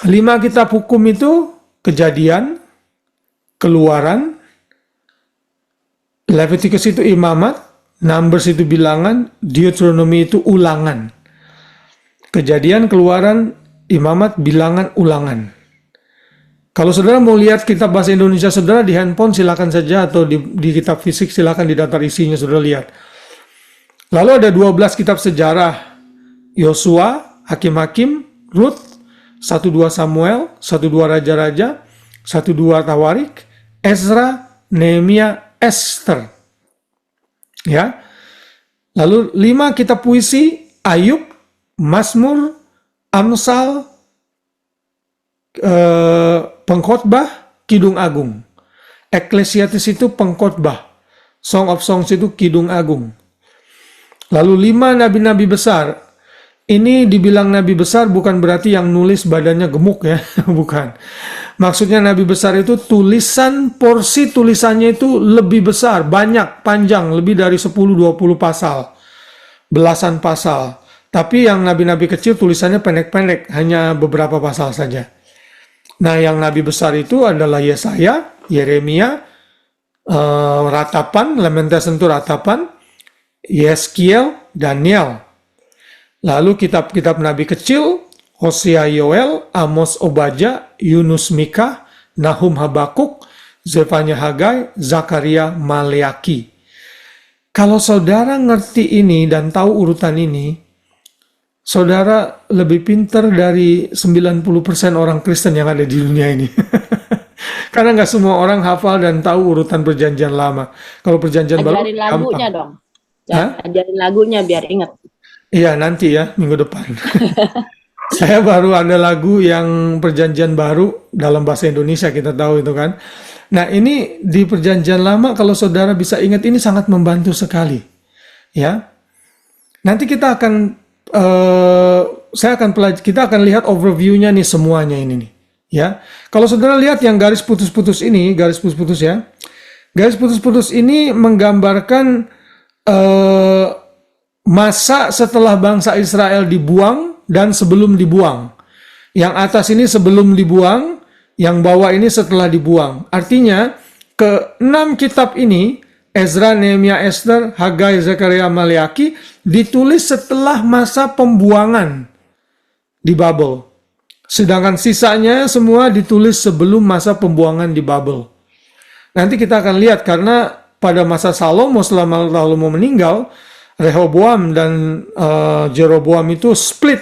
5 kitab hukum itu Kejadian, Keluaran, Leviticus itu Imamat, Numbers itu Bilangan, Deuteronomy itu Ulangan. Kejadian, Keluaran, Imamat, Bilangan, Ulangan. Kalau saudara mau lihat kitab bahasa Indonesia saudara di handphone silakan saja, atau di kitab fisik silakan di daftar isinya saudara lihat. Lalu ada 12 kitab sejarah. Yosua, Hakim-Hakim, Rut, 1-2 Samuel, 1-2 Raja-Raja, 1-2 Tawarik, Ezra, Nehemia, Esther. Ya. Lalu 5 kitab puisi, Ayub, Mazmur, Amsal, Pengkhotbah, Kidung Agung. Ecclesiastes itu Pengkhotbah. Song of Songs itu Kidung Agung. Lalu 5 nabi-nabi besar. Ini dibilang nabi besar bukan berarti yang nulis badannya gemuk ya, bukan. Maksudnya nabi besar itu tulisan, porsi tulisannya itu lebih besar, banyak, panjang, lebih dari 10-20 pasal. Belasan pasal. Tapi yang nabi-nabi kecil tulisannya pendek-pendek, hanya beberapa pasal saja. Nah, yang nabi besar itu adalah Yesaya, Yeremia, Ratapan, Lamentation itu Ratapan, Yeskiel, Daniel. Lalu kitab-kitab nabi kecil, Hosea, Yoel, Amos, Obadja, Yunus, Mika, Nahum, Habakuk, Zefanya, Hagai, Zakaria, Maleaki. Kalau saudara ngerti ini dan tahu urutan ini, saudara lebih pintar dari 90% orang Kristen yang ada di dunia ini. Karena nggak semua orang hafal dan tahu urutan Perjanjian Lama. Kalau Perjanjian Baru, Ajarin lagunya gampang. dong. Hah? Ajarin lagunya biar inget. Iya, nanti ya, minggu depan. Saya baru ada lagu yang Perjanjian Baru dalam bahasa Indonesia, kita tahu itu kan. Nah, ini di Perjanjian Lama, kalau saudara bisa ingat, ini sangat membantu sekali. Ya. Nanti kita akan kita akan lihat overview-nya nih semuanya ini nih. Ya. Kalau saudara lihat yang garis putus-putus ini, garis putus-putus ya. Garis putus-putus ini menggambarkan masa setelah bangsa Israel dibuang dan sebelum dibuang. Yang atas ini sebelum dibuang, yang bawah ini setelah dibuang. Artinya, ke-6 kitab ini, Ezra, Nehemia, Esther, Hagai, Zakaria, Maleaki, ditulis setelah masa pembuangan di Babel. Sedangkan sisanya semua ditulis sebelum masa pembuangan di Babel. Nanti kita akan lihat, karena pada masa Salomo, selama Salomo meninggal, Rehoboam dan Jeroboam itu split.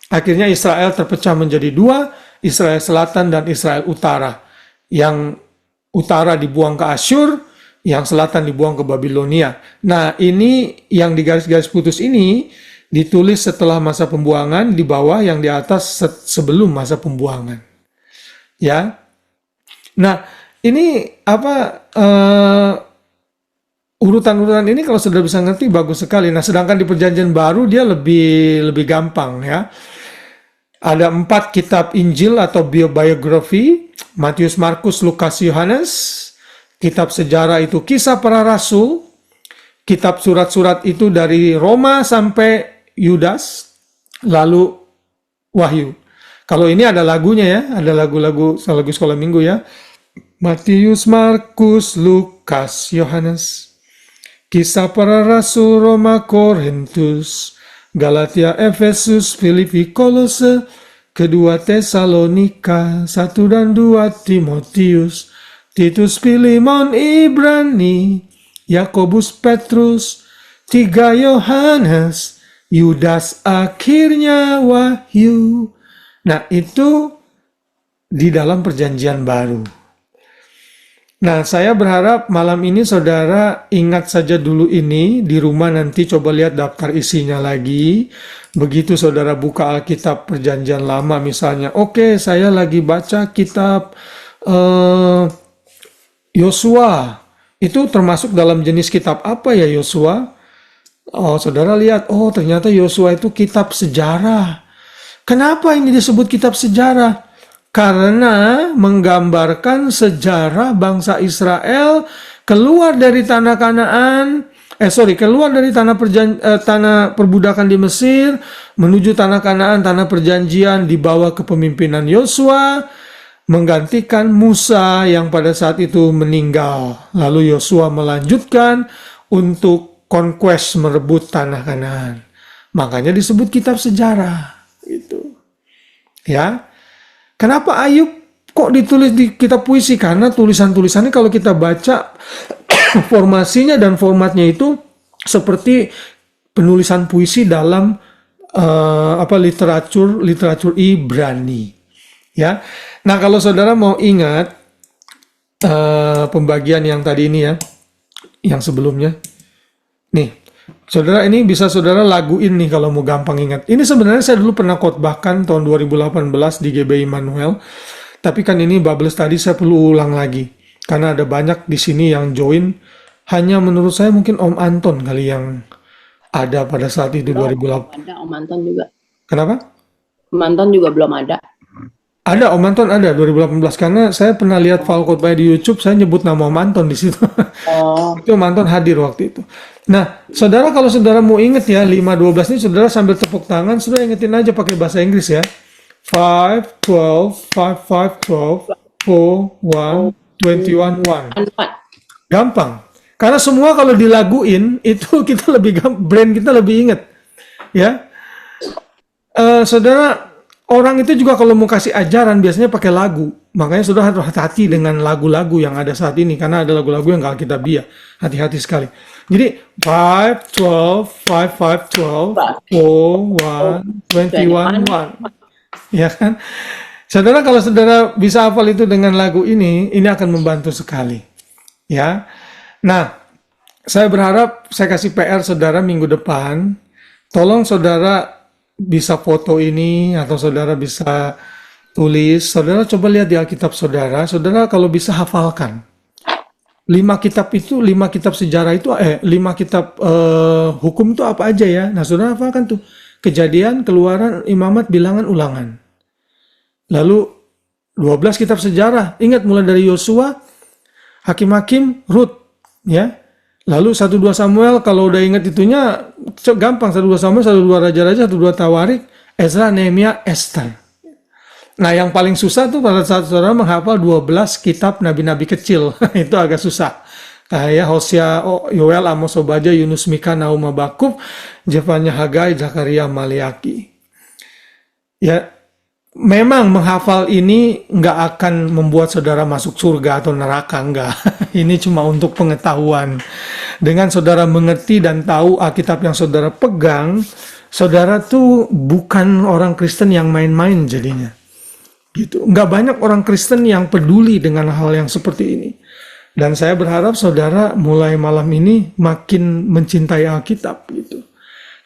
Akhirnya Israel terpecah menjadi 2, Israel Selatan dan Israel Utara. Yang utara dibuang ke Asyur, yang selatan dibuang ke Babilonia. Nah, ini yang di garis-garis putus ini ditulis setelah masa pembuangan, di bawah yang di atas sebelum masa pembuangan. Ya. Nah, ini apa urutan-urutan ini kalau sudah bisa ngerti bagus sekali. Nah, sedangkan di Perjanjian Baru dia lebih gampang ya. Ada 4 kitab Injil atau biografi, Matius, Markus, Lukas, Yohanes. Kitab sejarah itu Kisah Para Rasul. Kitab surat-surat itu dari Roma sampai Yudas, lalu Wahyu. Kalau ini ada lagunya ya, ada lagu sekolah minggu ya. Matius, Markus, Lukas, Yohanes. Kisah para Rasul, Roma, Korintus, Galatia, Efesus, Filipi, Kolose, kedua Tesalonika, 1 dan 2 Timotius, Titus, Filemon, Ibrani, Yakobus, Petrus, 3 Yohanes, Yudas, akhirnya Wahyu. Nah, itu di dalam perjanjian baru. Nah, saya berharap malam ini saudara ingat saja dulu ini, di rumah nanti coba lihat daftar isinya lagi. Begitu saudara buka Alkitab perjanjian lama misalnya, oke, saya lagi baca kitab Yosua. Itu termasuk dalam jenis kitab apa ya Yosua? Oh, saudara lihat, oh ternyata Yosua itu kitab sejarah. Kenapa ini disebut kitab sejarah? Karena menggambarkan sejarah bangsa Israel keluar dari tanah Kanaan, keluar dari tanah perbudakan di Mesir, menuju tanah Kanaan, tanah perjanjian di bawah kepemimpinan Yosua, menggantikan Musa yang pada saat itu meninggal. Lalu Yosua melanjutkan untuk conquest, merebut tanah Kanaan. Makanya disebut kitab sejarah. Itu. Ya. Kenapa Ayub kok ditulis di kitab puisi? Karena tulisan-tulisannya kalau kita baca formasinya dan formatnya itu seperti penulisan puisi dalam literatur Ibrani. Ya. Nah, kalau saudara mau ingat pembagian yang tadi ini ya, yang sebelumnya. Nih, saudara, ini bisa saudara laguin nih kalau mau gampang ingat. Ini sebenarnya saya dulu pernah khotbahkan tahun 2018 di GBI Immanuel. Tapi kan ini Bible Study saya perlu ulang lagi. Karena ada banyak di sini yang join. Hanya menurut saya mungkin Om Anton kali yang ada pada saat itu 2008. Ada Om Anton juga. Kenapa? Om Anton juga belum ada. Ada, Om Anton ada 2018. Karena saya pernah lihat file khotbah di YouTube, saya nyebut nama Om Anton di situ. Oh, Itu Om Anton hadir waktu itu. Nah, saudara kalau saudara mau inget ya, 5:12 ini saudara sambil tepuk tangan, saudara ingetin aja pakai bahasa Inggris ya. 5, 12, 5, 5, 12, 4, 1, 21, 1. Gampang. Karena semua kalau dilaguin, itu kita lebih brain kita lebih inget. Ya. Saudara, orang itu juga kalau mau kasih ajaran biasanya pakai lagu. Makanya saudara harus hati-hati dengan lagu-lagu yang ada saat ini. Karena ada lagu-lagu yang gak alkitabiah. Hati-hati sekali. Jadi 5, 12, 5, 5, 12, 4, 1, 21, 1. Ya kan? Saudara, kalau saudara bisa hafal itu dengan lagu ini akan membantu sekali. Ya. Nah, saya berharap saya kasih PR saudara minggu depan. Tolong saudara bisa foto ini atau saudara bisa tulis. Saudara coba lihat di Alkitab saudara. Saudara kalau bisa hafalkan. 5 kitab itu, 5 kitab sejarah itu, 5 kitab hukum itu apa aja ya. Nah, saudara hafalkan tuh. Kejadian, Keluaran, Imamat, Bilangan, Ulangan. Lalu 12 kitab sejarah. Ingat mulai dari Yosua, Hakim-Hakim, Rut. Ya. Lalu 1-2 Samuel, kalau udah ingat itunya, gampang. 1-2 Samuel, 1-2 Raja-Raja, 1-2 Tawarik, Ezra, Nehemia, Esther. Nah, yang paling susah tuh pada saat saudara menghafal 12 kitab nabi-nabi kecil. Itu agak susah. Kayak Hosea, Yoel, Amos, Obadya, Yunus, Mika, Nahum, Habakuk, Zefanya, Hagai, Zakaria, Maliaki. Ya, memang menghafal ini nggak akan membuat saudara masuk surga atau neraka, enggak. Ini cuma untuk pengetahuan. Dengan saudara mengerti dan tahu Alkitab yang saudara pegang, saudara tuh bukan orang Kristen yang main-main jadinya. Gitu. Nggak banyak orang Kristen yang peduli dengan hal yang seperti ini. Dan saya berharap saudara mulai malam ini makin mencintai Alkitab gitu.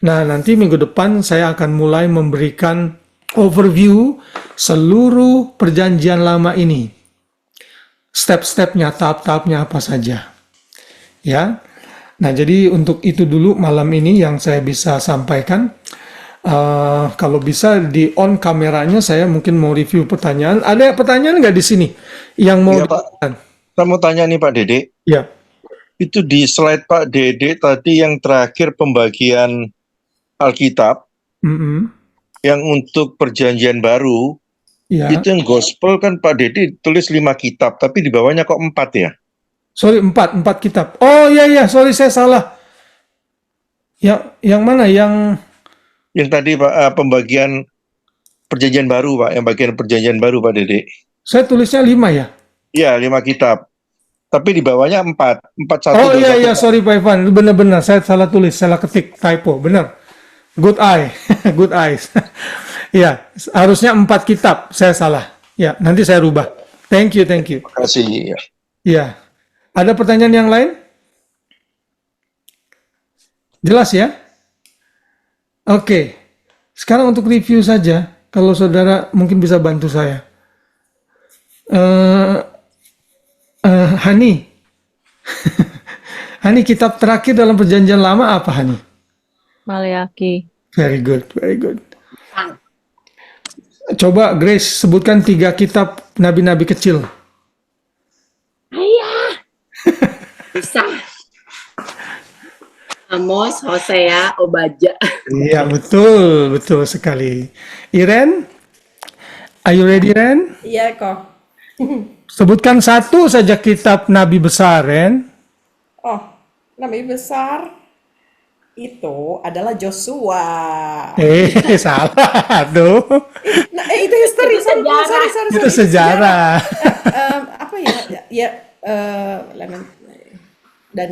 Nah, nanti minggu depan saya akan mulai memberikan overview seluruh perjanjian lama ini. Step-stepnya, tahap-tahapnya apa saja. Ya. Nah, jadi untuk itu dulu malam ini yang saya bisa sampaikan. Kalau bisa di on kameranya, saya mungkin mau review pertanyaan. Ada pertanyaan nggak di sini yang mau? Iya, Pak. Saya mau tanya nih Pak Dede. Ya. Itu di slide Pak Dede tadi yang terakhir pembagian Alkitab, yang untuk perjanjian baru Ya, Itu yang gospel kan Pak Dedi tulis 5 kitab, tapi di bawahnya kok 4 ya? sorry, 4 kitab. Oh iya iya, sorry saya salah. Yang mana? Yang tadi Pak, pembagian perjanjian baru Pak, yang bagian perjanjian baru Pak Dedi. Saya tulisnya 5 ya. Iya, 5 kitab. Tapi di bawahnya 4. 4 1 Oh 2 iya 1. iya, sorry Pak Ivan, benar-benar saya salah tulis, salah ketik, typo, benar. Good eye, good eyes. Iya, harusnya 4 kitab, saya salah. Ya, nanti saya rubah. Thank you, thank you. Terima kasih. Ya. Iya. Ada pertanyaan yang lain? Jelas ya? Oke. Sekarang untuk review saja, kalau saudara mungkin bisa bantu saya. Hani. Hani, kitab terakhir dalam perjanjian lama apa, Hani? Maleaki. Very good, very good. Coba Grace sebutkan 3 kitab nabi-nabi kecil. Ayah. Bisa. Amos, Hosea, Obaja. Iya, betul, betul sekali. Iren, are you ready, Ren? Iya kok. Sebutkan 1 saja kitab nabi besar, Ren. Oh, nabi besar itu adalah Joshua. Salah tuh. Nah, itu history. Itu sejarah. Sorry. Itu sejarah. Apa ya? Dan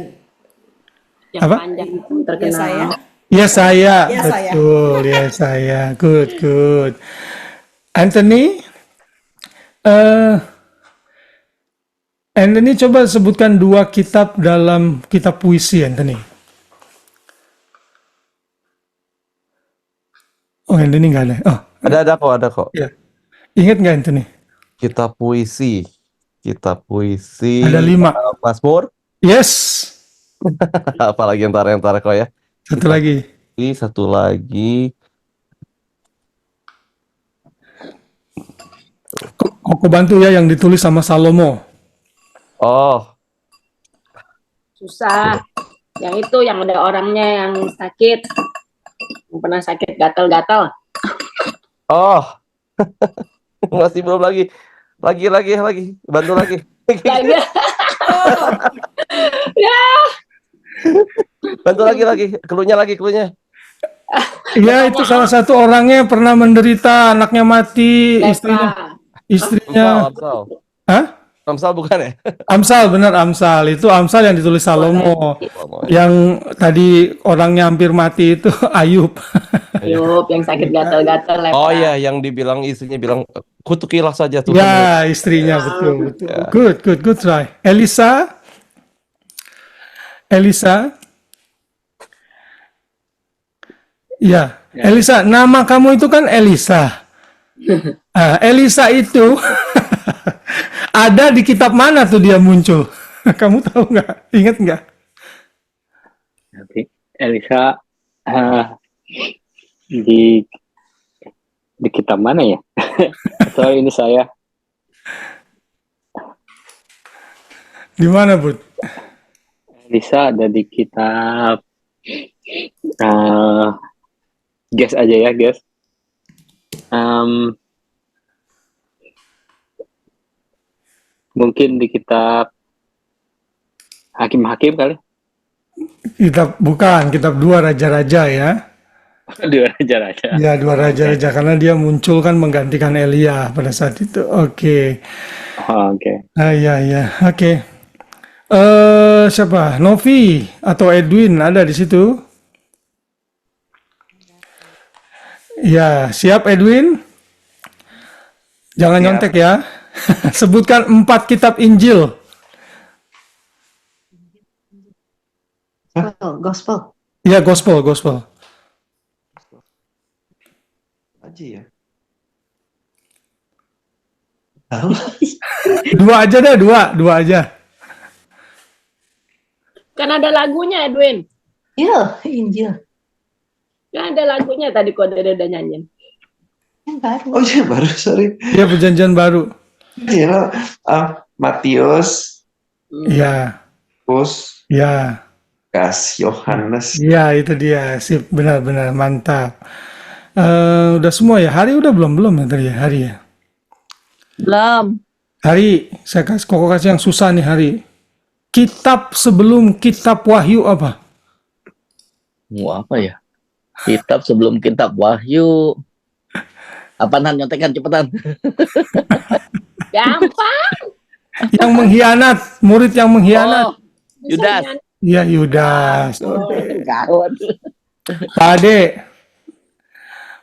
Yang Apa? panjang itu ya terkenal. saya. Ya saya, Ya, saya. betul, ya saya. Good, good. Anthony, Anthony coba sebutkan 2 kitab dalam kitab puisi, Anthony. Oh, Anthony nggak ada. Oh, Ada kok. ya. Ingat nggak, Anthony? Kitab puisi. Ada 5. Mazmur. Yes. Apalagi antara kok ya. Satu lagi. Satu lagi. Aku bantu ya yang ditulis sama Salomo. Oh, Susah. Yang itu yang ada orangnya yang sakit. Yang pernah sakit gatal-gatal. oh. Masih belum lagi. Lagi. Bantu lagi. Lagi. Ya. Bantu lagi. Klunya. Iya, itu salah satu orangnya yang pernah menderita, anaknya mati, Lepra. istrinya. Amsal. Hah? Amsal bukan ya? Amsal, benar Amsal. Itu Amsal yang ditulis Salomo. Yang tadi orangnya hampir mati itu Ayub. Ayub yang sakit gatal-gatal lepra. Oh iya, yang dibilang istrinya bilang kutukilah saja tuh. Ya, istrinya betul. Ya. Good try. Elisa. Ya, Elisa, nama kamu itu kan Elisa. Elisa itu ada di kitab mana tuh dia muncul? Kamu tahu nggak? Ingat nggak? Elisa di kitab mana ya? Sorry, ini saya Di mana, Bud? Elisa ada di kitab guess aja ya, guess. Mungkin di kitab Hakim-Hakim kali. Kitab 2 Raja-Raja ya. Dua raja-raja. Ya, 2 Raja-Raja karena dia muncul kan menggantikan Elia pada saat itu. Oke. Oh, oke. Ya. Oke. Siapa? Novi atau Edwin ada di situ? Ya, siap Edwin? Jangan nyontek ya. Sebutkan 4 kitab Injil. Gospel. Ya, gospel. Aja ya. Tahu. 2 aja deh, 2 aja. Kan ada lagunya, Edwin. Iya, Injil. Kan ada lagunya tadi kok udah nyanyiin. Yang baru. Oh iya, baru, sorry. Ya, perjanjian baru. Iya, Matius, Ya, Markus, Lukas, Yohanes. ya itu dia. Sip, benar, mantap. Udah semua ya? Hari udah belum ya tadi ya? Hari ya? Belum. Hari, saya kasih yang susah nih Hari. Kitab sebelum kitab Wahyu apa? Mau apa ya? Kitab sebelum kitab Wahyu. Apa nyontekan cepetan? Gampang. Yang mengkhianat, murid yang mengkhianat. Oh, Yudas. Ya Yudas. Gawat.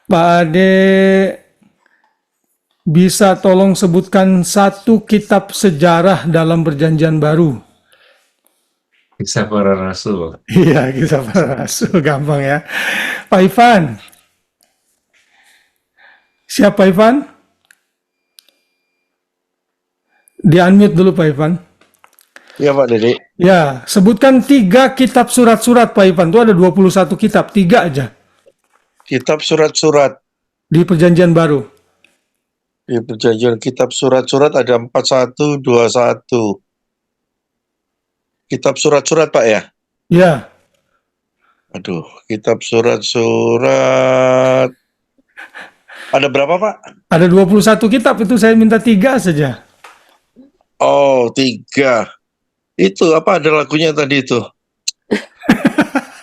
Pak Ade bisa tolong sebutkan satu kitab sejarah dalam Perjanjian Baru. Kisah para Rasul. Iya, kisah para rasul, gampang ya. Pak Ivan. Siapa Ivan? Di-unmute dulu Pak Ivan. Ya Pak Dede. Ya, sebutkan 3 kitab surat-surat Pak Ivan. Itu ada 21 kitab, 3 aja. Kitab surat-surat. Di Perjanjian Baru. Di perjanjian kitab surat-surat ada 4121. Kitab surat-surat Pak ya? Ya. Aduh, kitab surat-surat. Ada berapa Pak? Ada 21 kitab, itu saya minta 3 saja. Oh, 3. Itu apa ada lagunya tadi itu?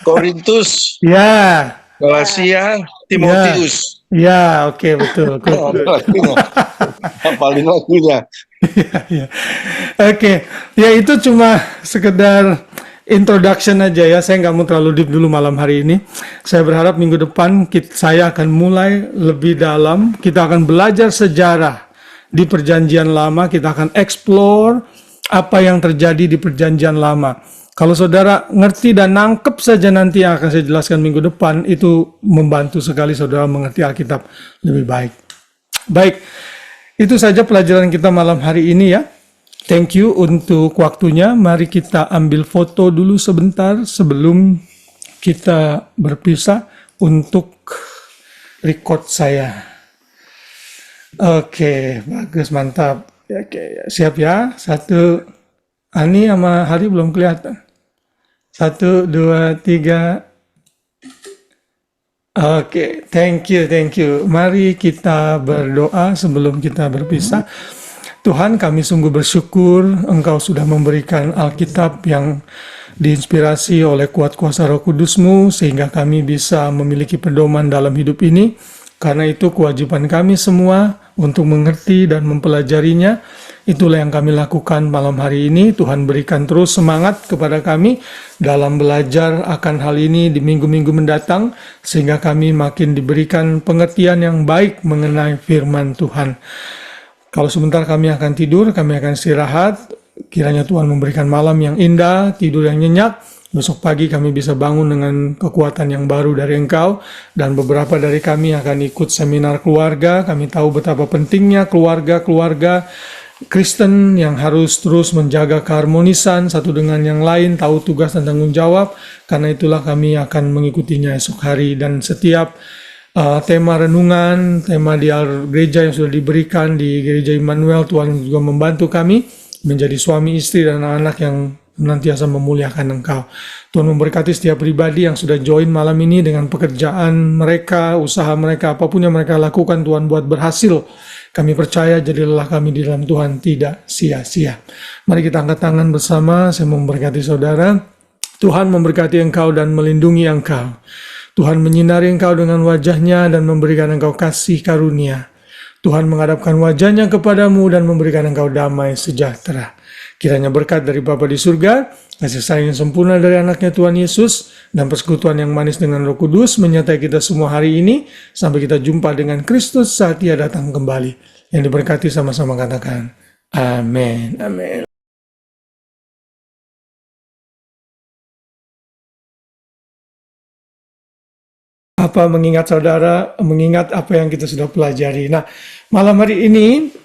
Korintus, Ya. Galatia, Timotius. Ya, oke, betul. Oh, ada lagunya. Hafalin lagunya. Ya. Oke, ya itu cuma sekedar introduction aja ya. Saya nggak mau terlalu deep dulu malam hari ini. Saya berharap minggu depan saya akan mulai lebih dalam. Kita akan belajar sejarah di Perjanjian Lama. Kita akan explore apa yang terjadi di Perjanjian Lama. Kalau saudara ngerti dan nangkep saja nanti yang akan saya jelaskan minggu depan, itu membantu sekali saudara mengerti Alkitab lebih baik. Baik, itu saja pelajaran kita malam hari ini ya. Thank you untuk waktunya. Mari kita ambil foto dulu sebentar sebelum kita berpisah untuk record saya. Oke, bagus, mantap. Oke, siap ya. 1, Ani sama Hari belum kelihatan. 1, 2, 3. Oke, thank you. Mari kita berdoa sebelum kita berpisah. Tuhan, kami sungguh bersyukur Engkau sudah memberikan Alkitab yang diinspirasi oleh kuat kuasa Roh Kudus-Mu sehingga kami bisa memiliki pedoman dalam hidup ini. Karena itu kewajiban kami semua untuk mengerti dan mempelajarinya. Itulah yang kami lakukan malam hari ini. Tuhan berikan terus semangat kepada kami dalam belajar akan hal ini di minggu-minggu mendatang, sehingga kami makin diberikan pengertian yang baik mengenai firman Tuhan. Kalau sebentar kami akan tidur, kami akan istirahat. Kiranya Tuhan memberikan malam yang indah, tidur yang nyenyak. Besok pagi kami bisa bangun dengan kekuatan yang baru dari Engkau. Dan beberapa dari kami akan ikut seminar keluarga. Kami tahu betapa pentingnya keluarga-keluarga Kristen yang harus terus menjaga keharmonisan satu dengan yang lain, tahu tugas dan tanggung jawab. Karena itulah kami akan mengikutinya esok hari. Dan setiap tema renungan, tema di gereja yang sudah diberikan di Gereja Immanuel, Tuhan juga membantu kami menjadi suami, istri, dan anak-anak yang senantiasa memuliakan Engkau. Tuhan memberkati setiap pribadi yang sudah join malam ini dengan pekerjaan mereka, usaha mereka, apapun yang mereka lakukan, Tuhan buat berhasil. Kami percaya jadilah kami di dalam Tuhan tidak sia-sia. Mari kita angkat tangan bersama, saya memberkati saudara. Tuhan memberkati engkau dan melindungi engkau. Tuhan menyinari engkau dengan wajahnya dan memberikan engkau kasih karunia. Tuhan menghadapkan wajahnya kepadamu dan memberikan engkau damai sejahtera. Kiranya berkat dari Bapa di surga, kasih sayang yang sempurna dari anaknya Tuhan Yesus, dan persekutuan yang manis dengan Roh Kudus menyertai kita semua hari ini, sampai kita jumpa dengan Kristus saat Ia datang kembali. Yang diberkati sama-sama katakan, amin. Amin. Apa mengingat saudara, mengingat apa yang kita sudah pelajari. Nah, malam hari ini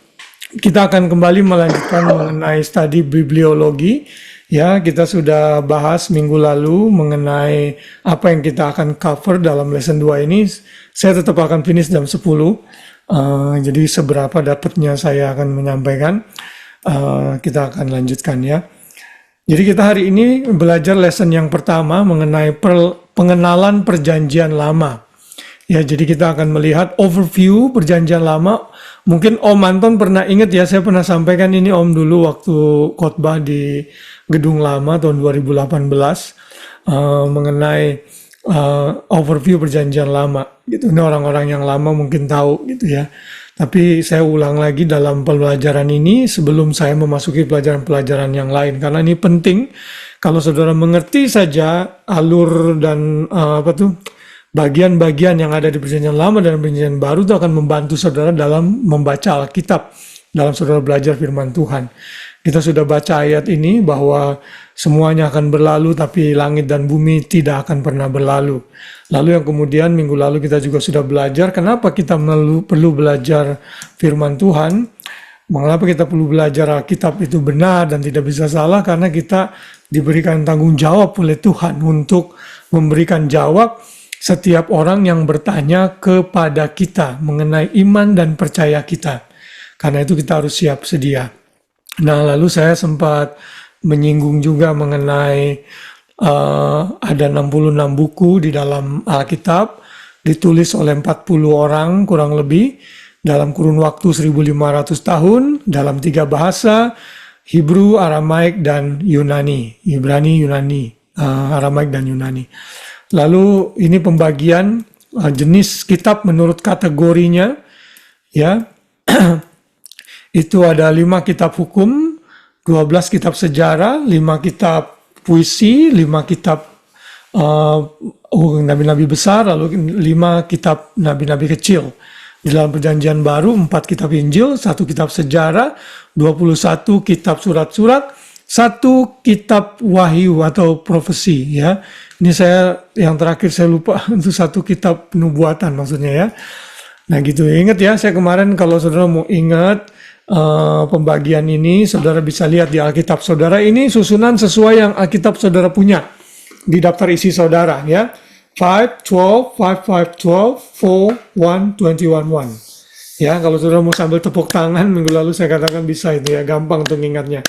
kita akan kembali melanjutkan mengenai studi bibliologi. Ya, kita sudah bahas minggu lalu mengenai apa yang kita akan cover dalam lesson 2 ini. Saya tetap akan finish jam 10. Jadi seberapa dapatnya saya akan menyampaikan. Kita akan lanjutkan ya. Jadi kita hari ini belajar lesson yang pertama mengenai pengenalan Perjanjian Lama. Ya, jadi kita akan melihat overview Perjanjian Lama Mungkin Om Anton pernah ingat ya, saya pernah sampaikan ini Om dulu waktu khotbah di Gedung Lama tahun 2018 mengenai overview Perjanjian Lama. Gitu. Ini orang-orang yang lama mungkin tahu gitu ya. Tapi saya ulang lagi dalam pelajaran ini sebelum saya memasuki pelajaran-pelajaran yang lain, karena ini penting. Kalau saudara mengerti saja alur dan bagian-bagian yang ada di Perjanjian Lama dan Perjanjian Baru, itu akan membantu saudara dalam membaca Alkitab, dalam saudara belajar firman Tuhan. Kita sudah baca ayat ini bahwa semuanya akan berlalu, tapi langit dan bumi tidak akan pernah berlalu. Lalu yang kemudian minggu lalu kita juga sudah belajar kenapa kita perlu belajar firman Tuhan. Mengapa kita perlu belajar Alkitab itu benar dan tidak bisa salah, karena kita diberikan tanggung jawab oleh Tuhan untuk memberikan jawab setiap orang yang bertanya kepada kita mengenai iman dan percaya kita. Karena itu kita harus siap sedia. Nah, lalu saya sempat menyinggung juga mengenai ada 66 buku di dalam Alkitab, ditulis oleh 40 orang kurang lebih, dalam kurun waktu 1500 tahun, dalam 3 bahasa, Hebrew, Aramaik, dan Yunani. Ibrani, Yunani, Aramaik, dan Yunani. Lalu ini pembagian jenis kitab menurut kategorinya, ya. Itu ada 5 kitab hukum, 12 kitab sejarah, 5 kitab puisi, 5 kitab nabi-nabi besar, lalu 5 kitab nabi-nabi kecil. Di dalam Perjanjian Baru 4 kitab Injil, 1 kitab sejarah, 21 kitab surat-surat, 1 kitab wahyu atau profesi, ya. Ini saya yang terakhir saya lupa, itu 1 kitab nubuatan maksudnya, ya. Nah gitu, ingat ya, saya kemarin kalau saudara mau ingat pembagian ini, saudara bisa lihat di Alkitab saudara. Ini susunan sesuai yang Alkitab saudara punya di daftar isi saudara, ya. 5, 12, 5, 5, 12, 4, 1, 21, 1. Ya, kalau saudara mau sambil tepuk tangan, minggu lalu saya katakan bisa itu ya, gampang untuk ingatnya.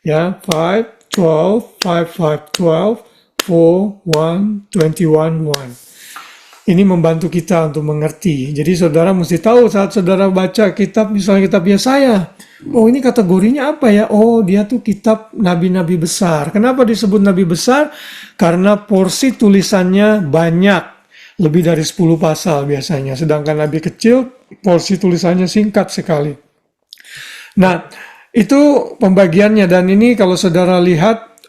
Ya, 5, 12, 5, 12, 4, 1, 21, 1. Ini membantu kita untuk mengerti. Jadi saudara mesti tahu saat saudara baca kitab, misalnya kitab Yesaya. Oh, ini kategorinya apa ya? Oh, dia tuh kitab nabi-nabi besar. Kenapa disebut nabi besar? Karena porsi tulisannya banyak. Lebih dari 10 pasal biasanya. Sedangkan nabi kecil, porsi tulisannya singkat sekali. Nah, itu pembagiannya. Dan ini kalau saudara lihat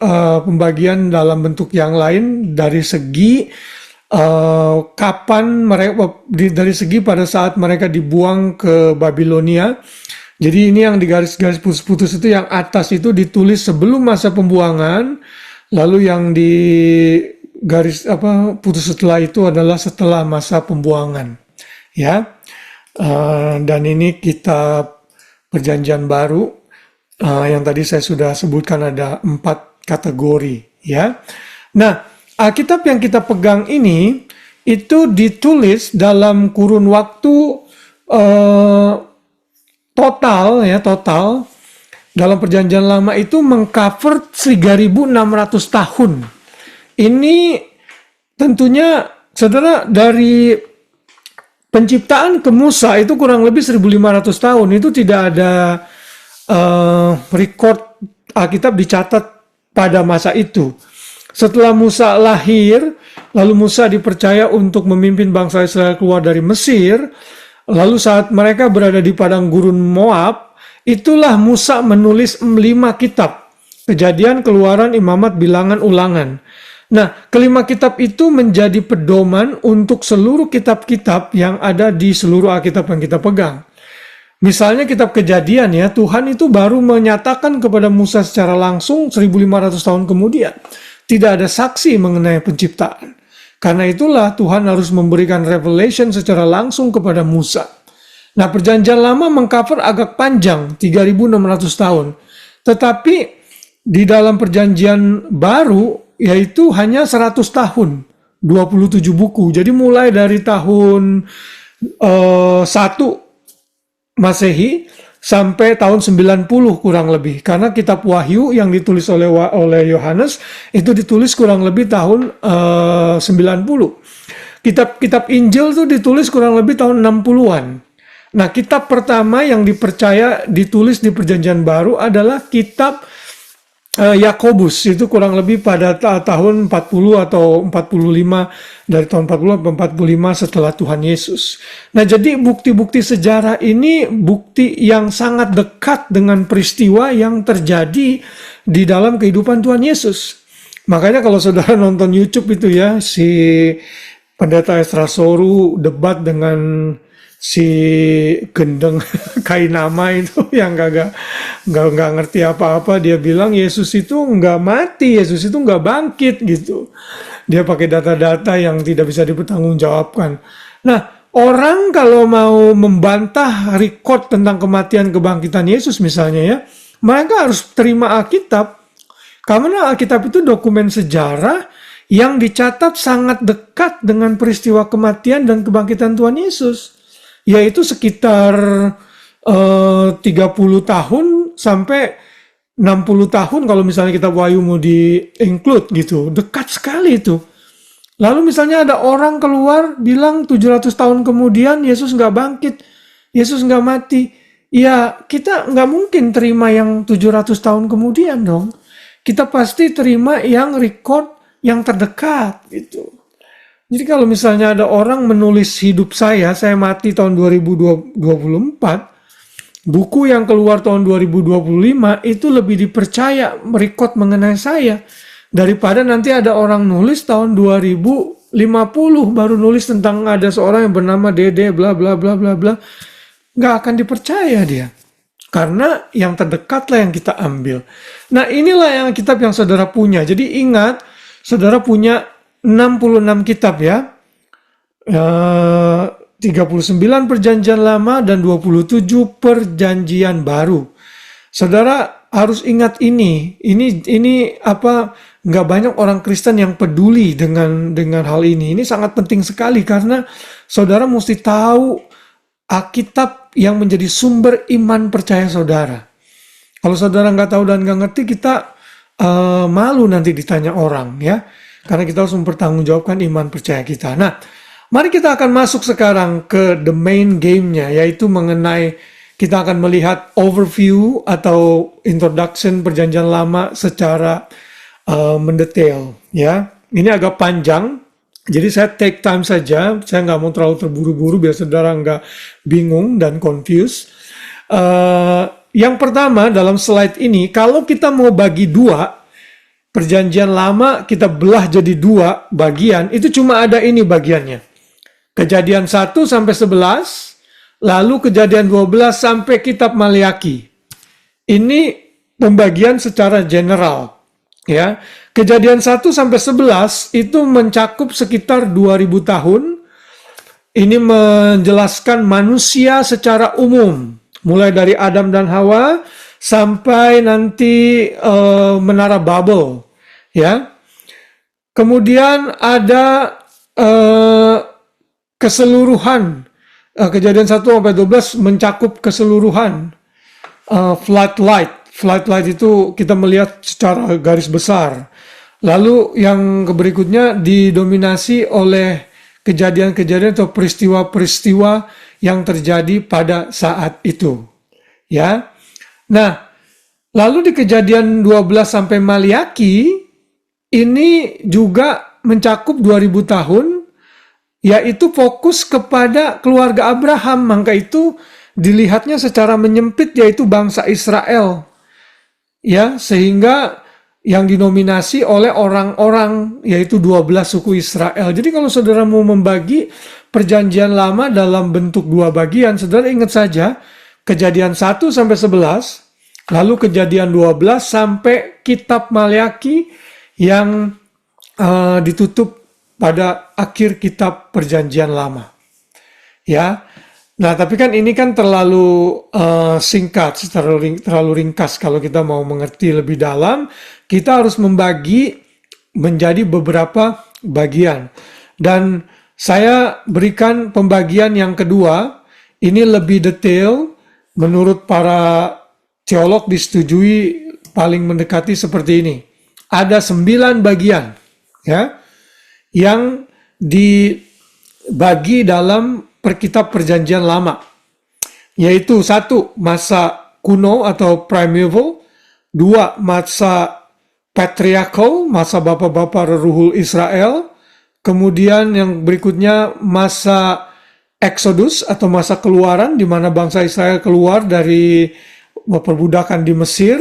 pembagian dalam bentuk yang lain dari segi kapan mereka, dari segi pada saat mereka dibuang ke Babilonia. Jadi ini yang digaris-garis putus-putus itu, yang atas itu ditulis sebelum masa pembuangan, lalu yang di garis putus setelah itu adalah setelah masa pembuangan, ya. Dan ini kitab Perjanjian Baru yang tadi saya sudah sebutkan ada 4 kategori, ya. Nah, Alkitab yang kita pegang ini itu ditulis dalam kurun waktu total dalam Perjanjian Lama itu mengcover 3.600 tahun. Ini tentunya saudara dari penciptaan ke Musa itu kurang lebih 1.500 tahun. Itu tidak ada record Alkitab dicatat pada masa itu. Setelah Musa lahir, lalu Musa dipercaya untuk memimpin bangsa Israel keluar dari Mesir, lalu saat mereka berada di padang gurun Moab, itulah Musa menulis 5 kitab, Kejadian, Keluaran, Imamat, Bilangan, Ulangan. Nah, kelima kitab itu menjadi pedoman untuk seluruh kitab-kitab yang ada di seluruh Alkitab yang kita pegang. Misalnya kitab Kejadian, ya, Tuhan itu baru menyatakan kepada Musa secara langsung 1.500 tahun kemudian. Tidak ada saksi mengenai penciptaan. Karena itulah Tuhan harus memberikan revelation secara langsung kepada Musa. Nah, Perjanjian Lama mengcover agak panjang, 3.600 tahun. Tetapi di dalam Perjanjian Baru, yaitu hanya 100 tahun, 27 buku. Jadi mulai dari tahun 1 Masehi sampai tahun 90 kurang lebih, karena kitab Wahyu yang ditulis oleh Yohanes itu ditulis kurang lebih tahun 90. Kitab Injil itu ditulis kurang lebih tahun 60-an. Nah, kitab pertama yang dipercaya ditulis di Perjanjian Baru adalah kitab Yakobus. Itu kurang lebih pada tahun 40 atau 45, dari tahun 40 sampai 45 setelah Tuhan Yesus. Nah, jadi bukti-bukti sejarah ini bukti yang sangat dekat dengan peristiwa yang terjadi di dalam kehidupan Tuhan Yesus. Makanya kalau saudara nonton YouTube itu ya, si Pendeta Esra Soru debat dengan si gendeng Kainama itu yang nggak ngerti apa-apa, dia bilang Yesus itu nggak mati, Yesus itu nggak bangkit gitu. Dia pakai data-data yang tidak bisa dipertanggungjawabkan. Nah, orang kalau mau membantah record tentang kematian kebangkitan Yesus misalnya ya, mereka harus terima Alkitab. Karena Alkitab itu dokumen sejarah yang dicatat sangat dekat dengan peristiwa kematian dan kebangkitan Tuhan Yesus. Yaitu sekitar 30 tahun sampai 60 tahun kalau misalnya kitab Wahyu mau di-include gitu. Dekat sekali itu. Lalu misalnya ada orang keluar bilang 700 tahun kemudian Yesus nggak bangkit, Yesus nggak mati. Ya kita nggak mungkin terima yang 700 tahun kemudian dong. Kita pasti terima yang record yang terdekat gitu. Jadi kalau misalnya ada orang menulis hidup saya mati tahun 2024, buku yang keluar tahun 2025 itu lebih dipercaya merekod mengenai saya daripada nanti ada orang nulis tahun 2050 baru nulis tentang ada seorang yang bernama Dede bla bla bla bla bla. Nggak akan dipercaya dia. Karena yang terdekat lah yang kita ambil. Nah, inilah yang kitab yang saudara punya. Jadi ingat, saudara punya 66 kitab ya. 39 perjanjian lama dan 27 perjanjian baru. Saudara harus ingat ini. Ini apa, nggak banyak orang Kristen yang peduli dengan hal ini. Ini sangat penting sekali karena saudara mesti tahu Alkitab yang menjadi sumber iman percaya saudara. Kalau saudara nggak tahu dan nggak ngerti, kita malu nanti ditanya orang ya. Karena kita harus mempertanggungjawabkan iman percaya kita. Nah, mari kita akan masuk sekarang ke the main game-nya, yaitu mengenai kita akan melihat overview atau introduction perjanjian lama secara mendetail ya. Ini agak panjang. Jadi saya take time saja, saya nggak mau terlalu terburu-buru biar saudara nggak bingung dan confused. Yang pertama dalam slide ini, kalau kita mau bagi dua, perjanjian lama kita belah jadi dua bagian, itu cuma ada ini bagiannya. Kejadian 1 sampai 11, lalu kejadian 12 sampai kitab Maliaki. Ini pembagian secara general. Ya, kejadian 1 sampai 11 itu mencakup sekitar 2000 tahun. Ini menjelaskan manusia secara umum, mulai dari Adam dan Hawa sampai nanti menara Babel, ya. Kemudian ada keseluruhan kejadian 1 sampai 12 mencakup keseluruhan floodlight. Floodlight itu kita melihat secara garis besar. Lalu yang berikutnya didominasi oleh kejadian-kejadian atau peristiwa-peristiwa yang terjadi pada saat itu. Ya. Nah, lalu di kejadian 12 sampai Maliaki ini juga mencakup 2000 tahun, yaitu fokus kepada keluarga Abraham. Maka itu dilihatnya secara menyempit, yaitu bangsa Israel. Ya, sehingga yang dinominasi oleh orang-orang yaitu 12 suku Israel. Jadi kalau saudara mau membagi perjanjian lama dalam bentuk dua bagian, saudara ingat saja kejadian 1 sampai 11, lalu kejadian 12 sampai kitab Maliaki yang ditutup pada akhir kitab perjanjian lama. Ya. Nah, tapi kan ini kan terlalu singkat, terlalu ringkas. Kalau kita mau mengerti lebih dalam, kita harus membagi menjadi beberapa bagian. Dan saya berikan pembagian yang kedua, ini lebih detail, menurut para teolog disetujui paling mendekati seperti ini. Ada 9 bagian, ya, yang dibagi dalam kitab perjanjian lama. yaitu 1. Masa kuno atau primeval, 2. Masa patriarchal, masa bapak-bapak leluhur Israel, kemudian yang berikutnya masa Exodus atau masa keluaran, di mana bangsa Israel keluar dari perbudakan di Mesir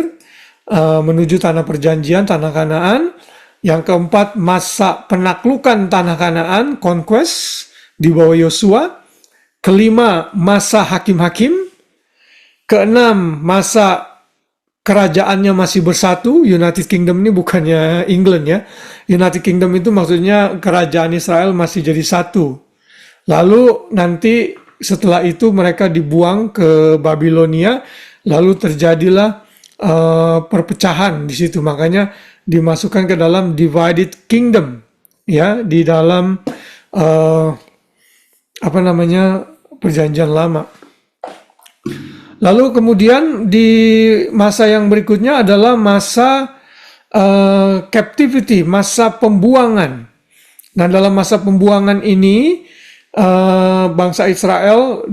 menuju tanah perjanjian, tanah Kanaan. Yang keempat, masa penaklukan tanah Kanaan, conquest, di bawah Yosua. Kelima, masa hakim-hakim. Keenam, masa kerajaannya masih bersatu. United Kingdom ini bukannya England ya. United Kingdom itu maksudnya kerajaan Israel masih jadi satu. Lalu nanti setelah itu mereka dibuang ke Babilonia, lalu terjadilah perpecahan di situ. Makanya dimasukkan ke dalam divided kingdom, ya, di dalam perjanjian lama. Lalu kemudian di masa yang berikutnya adalah masa captivity, masa pembuangan. Nah, dalam masa pembuangan ini bangsa Israel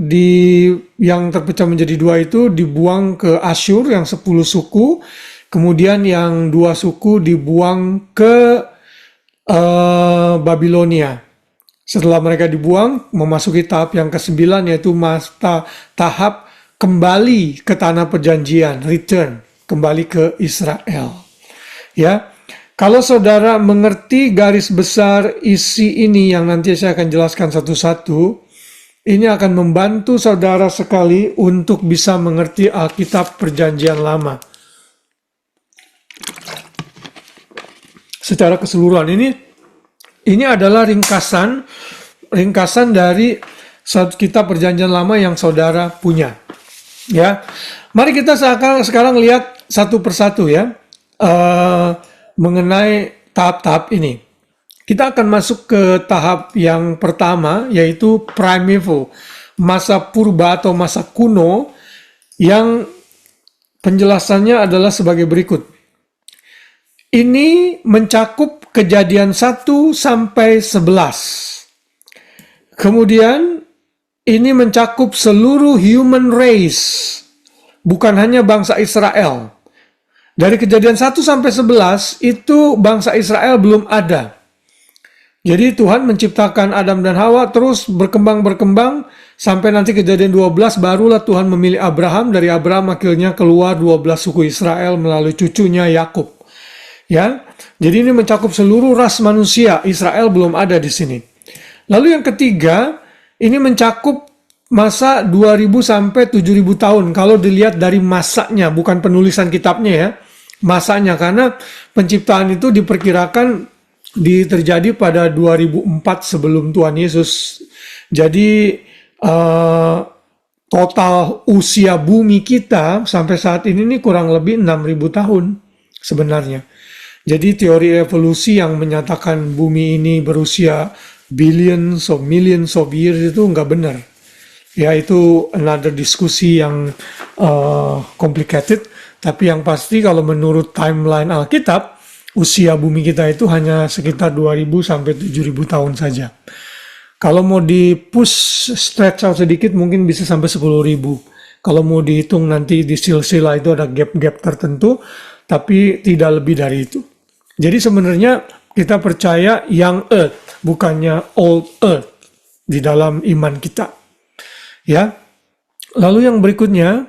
yang terpecah menjadi 2 itu dibuang ke Asyur yang 10 suku, kemudian yang 2 suku dibuang ke Babilonia. Setelah mereka dibuang, memasuki tahap yang ke-9, yaitu tahap kembali ke tanah perjanjian, return, kembali ke Israel. Ya. Kalau saudara mengerti garis besar isi ini yang nanti saya akan jelaskan satu-satu, ini akan membantu saudara sekali untuk bisa mengerti Alkitab Perjanjian Lama. Secara keseluruhan ini adalah ringkasan dari kitab Perjanjian Lama yang saudara punya. Ya, mari kita sekarang lihat satu persatu ya. Mengenai tahap-tahap ini. Kita akan masuk ke tahap yang pertama, yaitu primeval, masa purba atau masa kuno, yang penjelasannya adalah sebagai berikut. Ini mencakup Kejadian 1 sampai 11. Kemudian ini mencakup seluruh human race, bukan hanya bangsa Israel. Dari Kejadian 1 sampai 11 itu bangsa Israel belum ada. Jadi Tuhan menciptakan Adam dan Hawa terus berkembang sampai nanti Kejadian 12 barulah Tuhan memilih Abraham. Dari Abraham akhirnya keluar 12 suku Israel melalui cucunya Yakub. Ya. Jadi ini mencakup seluruh ras manusia. Israel belum ada di sini. Lalu yang ketiga, ini mencakup masa 2000 sampai 7000 tahun kalau dilihat dari masanya, bukan penulisan kitabnya ya. Masanya, karena penciptaan itu diperkirakan terjadi pada 2004 sebelum Tuhan Yesus. Jadi total usia bumi kita sampai saat ini kurang lebih 6000 tahun sebenarnya. Jadi teori evolusi yang menyatakan bumi ini berusia billions of millions of years itu nggak benar. Ya, itu another diskusi yang complicated. Tapi yang pasti kalau menurut timeline Alkitab, usia bumi kita itu hanya sekitar 2000 sampai 7000 tahun saja. Kalau mau di-push stretch out sedikit mungkin bisa sampai 10.000. Kalau mau dihitung nanti di silsilah itu ada gap-gap tertentu, tapi tidak lebih dari itu. Jadi sebenarnya kita percaya young earth, bukannya old earth di dalam iman kita. Ya. Lalu yang berikutnya,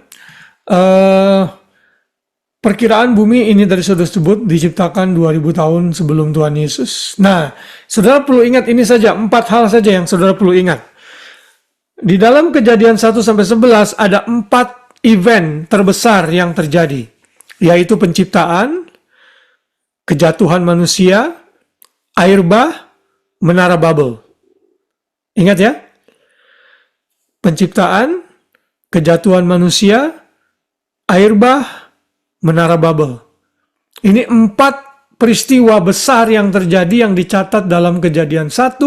perkiraan bumi ini dari saudara sebut diciptakan 2000 tahun sebelum Tuhan Yesus. Nah, saudara perlu ingat ini saja, 4 hal saja yang saudara perlu ingat. Di dalam Kejadian 1 sampai 11 ada 4 event terbesar yang terjadi, yaitu penciptaan, kejatuhan manusia, air bah, menara Babel. Ingat ya? Penciptaan, kejatuhan manusia, air bah, menara Babel. Ini 4 peristiwa besar yang terjadi yang dicatat dalam Kejadian 1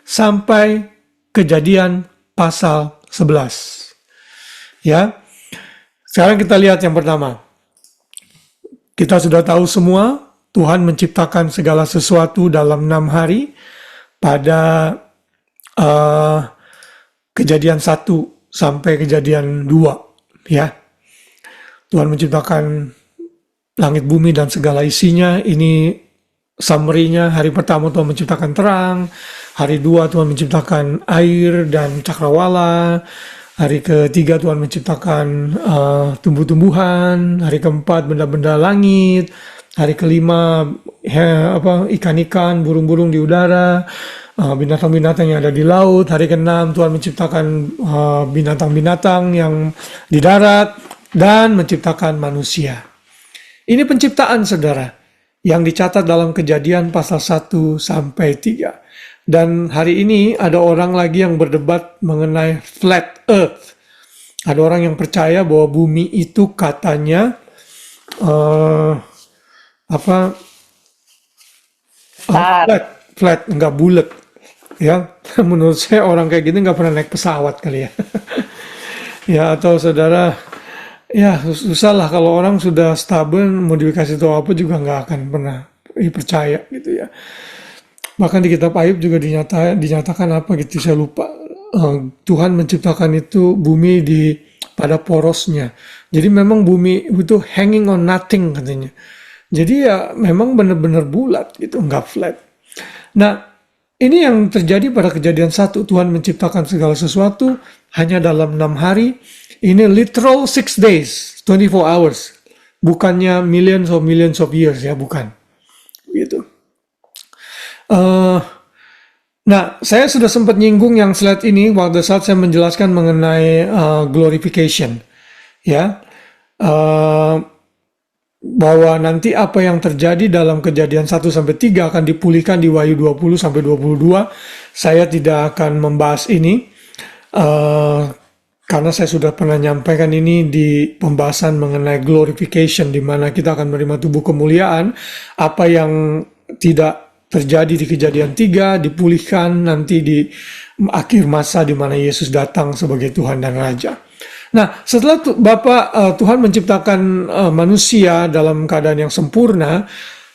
sampai Kejadian pasal 11. Ya. Sekarang kita lihat yang pertama. Kita sudah tahu semua, Tuhan menciptakan segala sesuatu dalam 6 hari. Pada Kejadian 1 sampai Kejadian 2, ya. Tuhan menciptakan langit bumi dan segala isinya. Ini summary-nya. Hari pertama Tuhan menciptakan terang, hari 2 Tuhan menciptakan air dan cakrawala, hari ketiga Tuhan menciptakan tumbuh-tumbuhan, hari keempat benda-benda langit, hari kelima ikan-ikan, burung-burung di udara, binatang-binatang yang ada di laut, hari keenam Tuhan menciptakan binatang-binatang yang di darat, dan menciptakan manusia. Ini penciptaan, saudara, yang dicatat dalam Kejadian pasal 1 sampai 3. Dan hari ini ada orang lagi yang berdebat mengenai flat earth. Ada orang yang percaya bahwa bumi itu katanya flat, nggak bulat. Ya, menurut saya orang kayak gini nggak pernah naik pesawat kali ya. Ya, atau saudara, ya susah lah kalau orang sudah stubborn, mau dikasih tahu apa juga nggak akan pernah percaya gitu ya. Bahkan di kitab Ayub juga dinyatakan apa gitu, saya lupa. Tuhan menciptakan itu bumi pada porosnya. Jadi memang bumi itu hanging on nothing katanya. Jadi ya memang benar-benar bulat gitu, nggak flat. Nah, ini yang terjadi pada Kejadian 1. Tuhan menciptakan segala sesuatu hanya dalam 6 hari. Ini literal 6 days, 24 hours. Bukannya millions of years ya, bukan. Gitu. Nah, saya sudah sempat nyinggung yang slide ini pada saat saya menjelaskan mengenai glorification. Ya. Bahwa nanti apa yang terjadi dalam Kejadian 1 sampai 3 akan dipulihkan di Wahyu 20 sampai 22. Saya tidak akan membahas ini. Karena saya sudah pernah nyampaikan ini di pembahasan mengenai glorification, di mana kita akan menerima tubuh kemuliaan. Apa yang tidak terjadi di Kejadian 3 dipulihkan nanti di akhir masa di mana Yesus datang sebagai Tuhan dan Raja. Nah, setelah Tuhan menciptakan manusia dalam keadaan yang sempurna,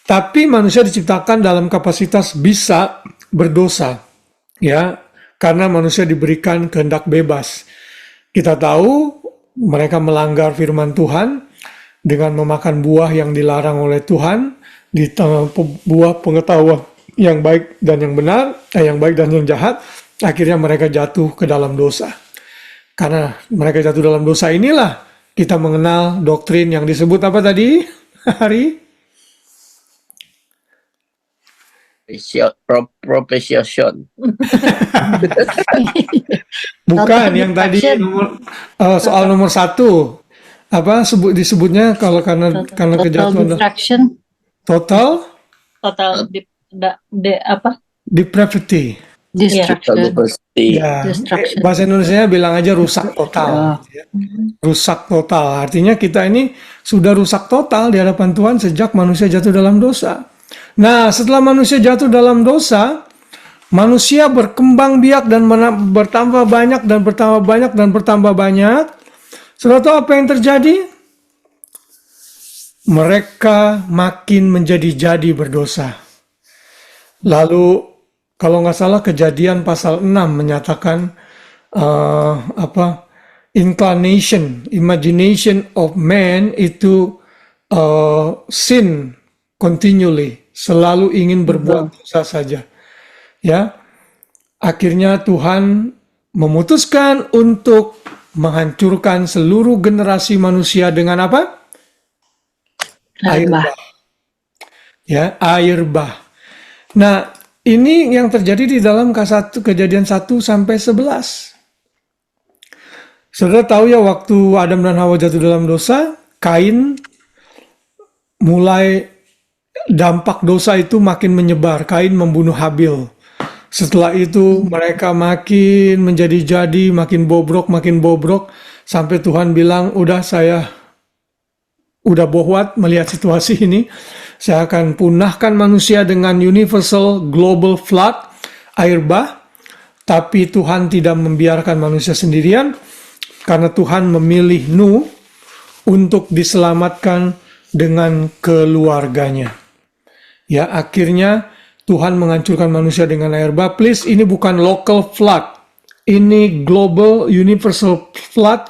tapi manusia diciptakan dalam kapasitas bisa berdosa, ya, karena manusia diberikan kehendak bebas. Kita tahu mereka melanggar firman Tuhan dengan memakan buah yang dilarang oleh Tuhan, di buah pengetahuan yang baik dan yang benar, yang baik dan yang jahat. Akhirnya mereka jatuh ke dalam dosa. Karena mereka jatuh dalam dosa inilah kita mengenal doktrin yang disebut apa tadi, Hari? Propitiation. Bukan yang tadi soal nomor 1. Apa disebutnya kalau karena kejatuhan total depravity. Ya, bahasa Indonesia bilang aja rusak total. Rusak total. Artinya kita ini sudah rusak total di hadapan Tuhan sejak manusia jatuh dalam dosa. Nah, setelah manusia jatuh dalam dosa, manusia berkembang biak dan bertambah banyak dan bertambah banyak dan bertambah banyak. Sudah tahu apa yang terjadi? Mereka makin menjadi-jadi berdosa. Lalu kalau nggak salah Kejadian pasal 6 menyatakan imagination of man itu sin continually, selalu ingin berbuat dosa saja. Ya. Akhirnya Tuhan memutuskan untuk menghancurkan seluruh generasi manusia dengan apa? Air bah. Ya, air bah. Nah, ini yang terjadi di dalam Kejadian 1 sampai 11. Saudara tahu ya, waktu Adam dan Hawa jatuh dalam dosa, Kain mulai dampak dosa itu makin menyebar. Kain membunuh Habil. Setelah itu mereka makin menjadi-jadi, makin bobrok, sampai Tuhan bilang, saya udah bohwat melihat situasi ini. Saya akan punahkan manusia dengan universal global flood, air bah. Tapi Tuhan tidak membiarkan manusia sendirian, karena Tuhan memilih Nuh untuk diselamatkan dengan keluarganya. Ya, akhirnya Tuhan menghancurkan manusia dengan air bah. Please, ini bukan local flood. ini global universal flood